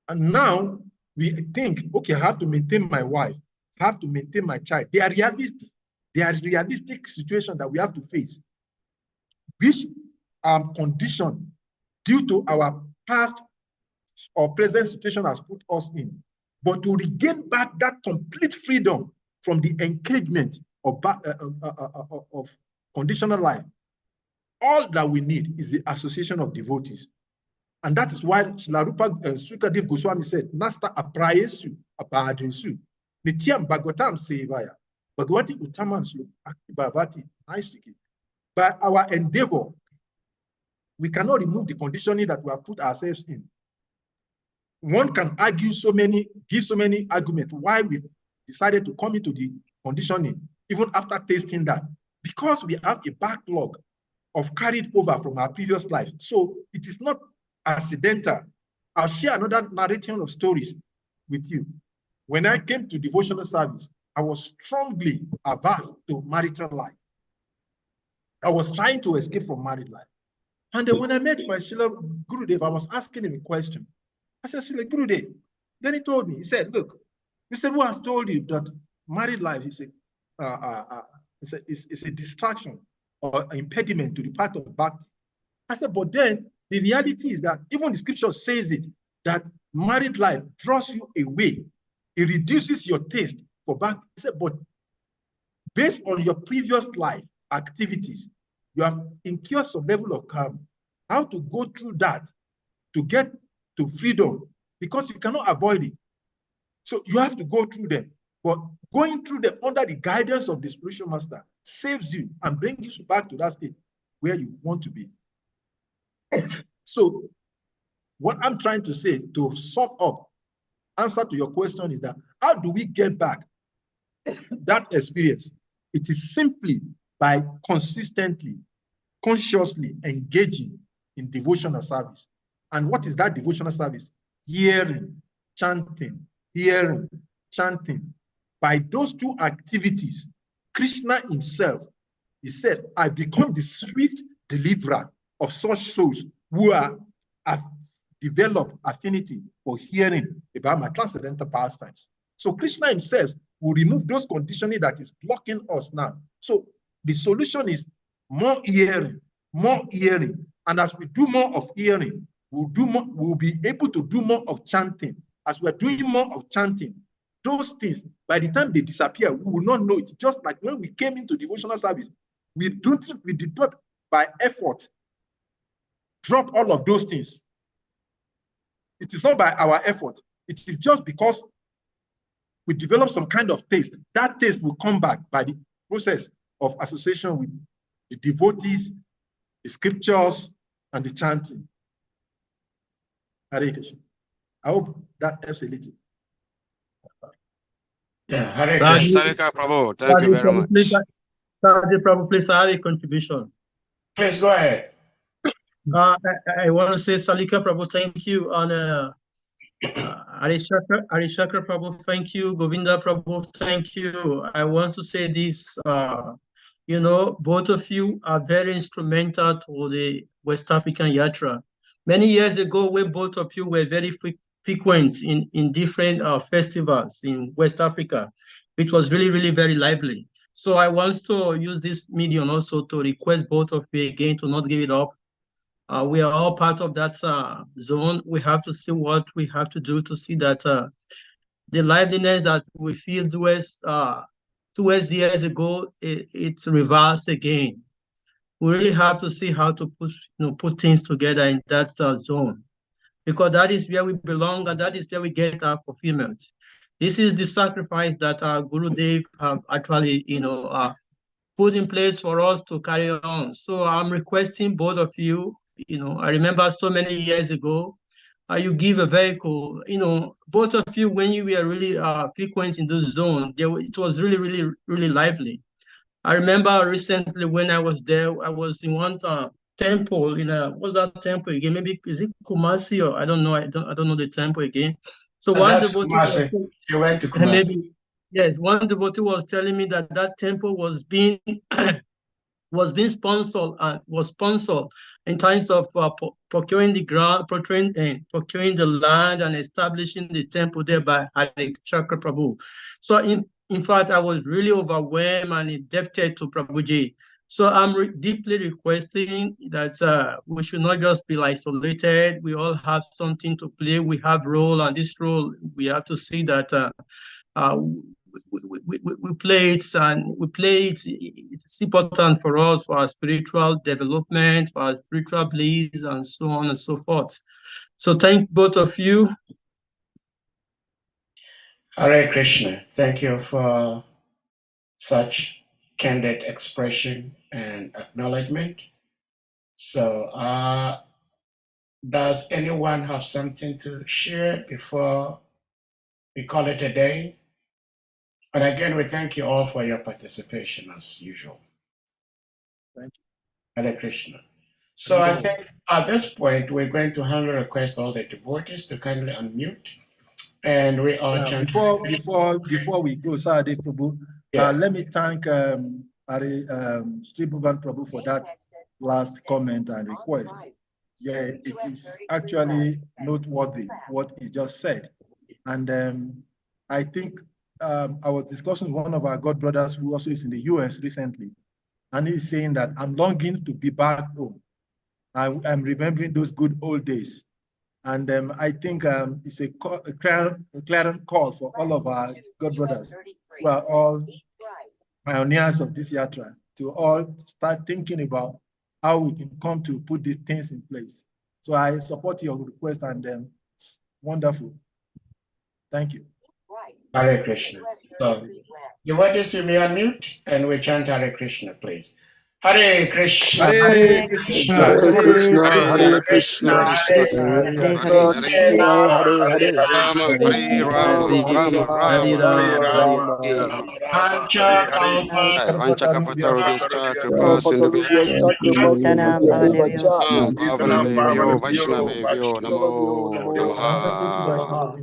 And now we think, okay, I have to maintain my wife, I have to maintain my child. They are realistic. They are realistic situations that we have to face, which are conditioned due to our past or present situation has put us in. But to regain back that complete freedom from the engagement of conditional life, all that we need is the association of devotees. And that is why Shrilarupa Sukadev Goswami said, Nasta aprayesu abadresu, Nityam Bhagavatam Sevaya, Bhagavati Uttamanslu Bhavati. By our endeavor, we cannot remove the conditioning that we have put ourselves in. One can argue give so many arguments why we decided to come into the conditioning, even after tasting that, because we have a backlog of carried over from our previous life. So it is not accidental. I'll share another narration of stories with you. When I came to devotional service, I was strongly averse to marital life. I was trying to escape from married life. And then when I met my Srila Gurudev, I was asking him a question. I said, Srila Gurudev. Then he told me, he said, look, he said, who has told you that married life is a distraction or impediment to the path of bhakti? I said, but then the reality is that even the scripture says it, that married life draws you away. It reduces your taste for bhakti. He said, but based on your previous life activities, you have incurred some level of karma. How to go through that to get to freedom, because you cannot avoid it. So you have to go through them. But going through them under the guidance of the spiritual master saves you and brings you back to that state where you want to be. So what I'm trying to say, to sum up, answer to your question is that how do we get back that experience? It is simply by consistently, consciously engaging in devotional service. And what is that devotional service? Hearing, chanting, hearing, chanting. By those two activities, Krishna himself, he said, I become the swift deliverer of such souls who have developed affinity for hearing about my transcendental pastimes. So Krishna himself will remove those conditioning that is blocking us now. So the solution is more hearing, more hearing. And as we do more of hearing, we'll be able to do more of chanting. As we're doing more of chanting, those things, by the time they disappear, we will not know it. Just like when we came into devotional service, we did not by effort drop all of those things. It is not by our effort. It is just because we develop some kind of taste. That taste will come back by the process of association with the devotees, the scriptures, and the chanting. Hare Krishna. I hope that helps a little. Yeah, Hare Krishna. SALIKA Prabhu, thank you very much. Prabhu, please add a contribution. Please go ahead. I want to say Salika Prabhu, thank you. And Arishakra Prabhu, thank you. Govinda Prabhu, thank you. I want to say this, you know, both of you are very instrumental to the West African Yatra. Many years ago, when both of you were very frequent in different festivals in West Africa, it was really, really very lively. So I want to use this medium also to request both of you again to not give it up. We are all part of that zone. We have to see what we have to do to see that the liveliness that we feel towards years ago, it's reversed again. We really have to see how to put things together in that zone, because that is where we belong and that is where we get our fulfillment. This is the sacrifice that our Guru Dev have actually, put in place for us to carry on. So I'm requesting both of you, I remember so many years ago, you give a vehicle, both of you, when you were really frequent in this zone, it was really, really, really lively. I remember recently when I was there, I was in one temple, what's that temple again? Maybe, is it Kumasi, or I don't know, I don't know the temple again. So one devotee was, you went to Kumasi. maybe, yes, one devotee was telling me that temple was being sponsored in terms of procuring the ground, procuring the land, and establishing the temple there by Chakra Prabhu. So in fact, I was really overwhelmed and indebted to Prabhuji. So I'm deeply requesting that we should not just be isolated. We all have something to play. We have role, and this role we have to see that we play it, and we play it. It's important for us, for our spiritual development, for our spiritual bliss, and so on and so forth. So thank both of you. Hare Krishna. Thank you for such candid expression and acknowledgement. So does anyone have something to share before we call it a day? And again, we thank you all for your participation as usual. Thank you. Hare Krishna. So I think at this point, we're going to humbly request all the devotees to kindly unmute. And we all chant. Before we go, Sade Prabhu, let me thank Sri Bhuvan Prabhu for that last comment and request. Yeah, it is actually noteworthy what he just said. And I think I was discussing with one of our God brothers who also is in the US recently, and he's saying that I'm longing to be back home. I'm remembering those good old days. And I think it's a clarion call for all of our God brothers who are all pioneers of this yatra to all start thinking about how we can come to put these things in place. So I support your request, and it's wonderful. Thank you. Hare Krishna. So, devotees, you may unmute and we chant Hare Krishna, please. Hare Krishna, Hare Krishna, Hare Krishna, Hare Krishna, Krishna Hare Rama, Hare Rama, Rama Rama, Hare Hare. Pancha Kalpa Vanchakapatarubhyascha Kripa Sindhubhyascha Bhavanabhyo Vaishnavebhyo Namo Namaha.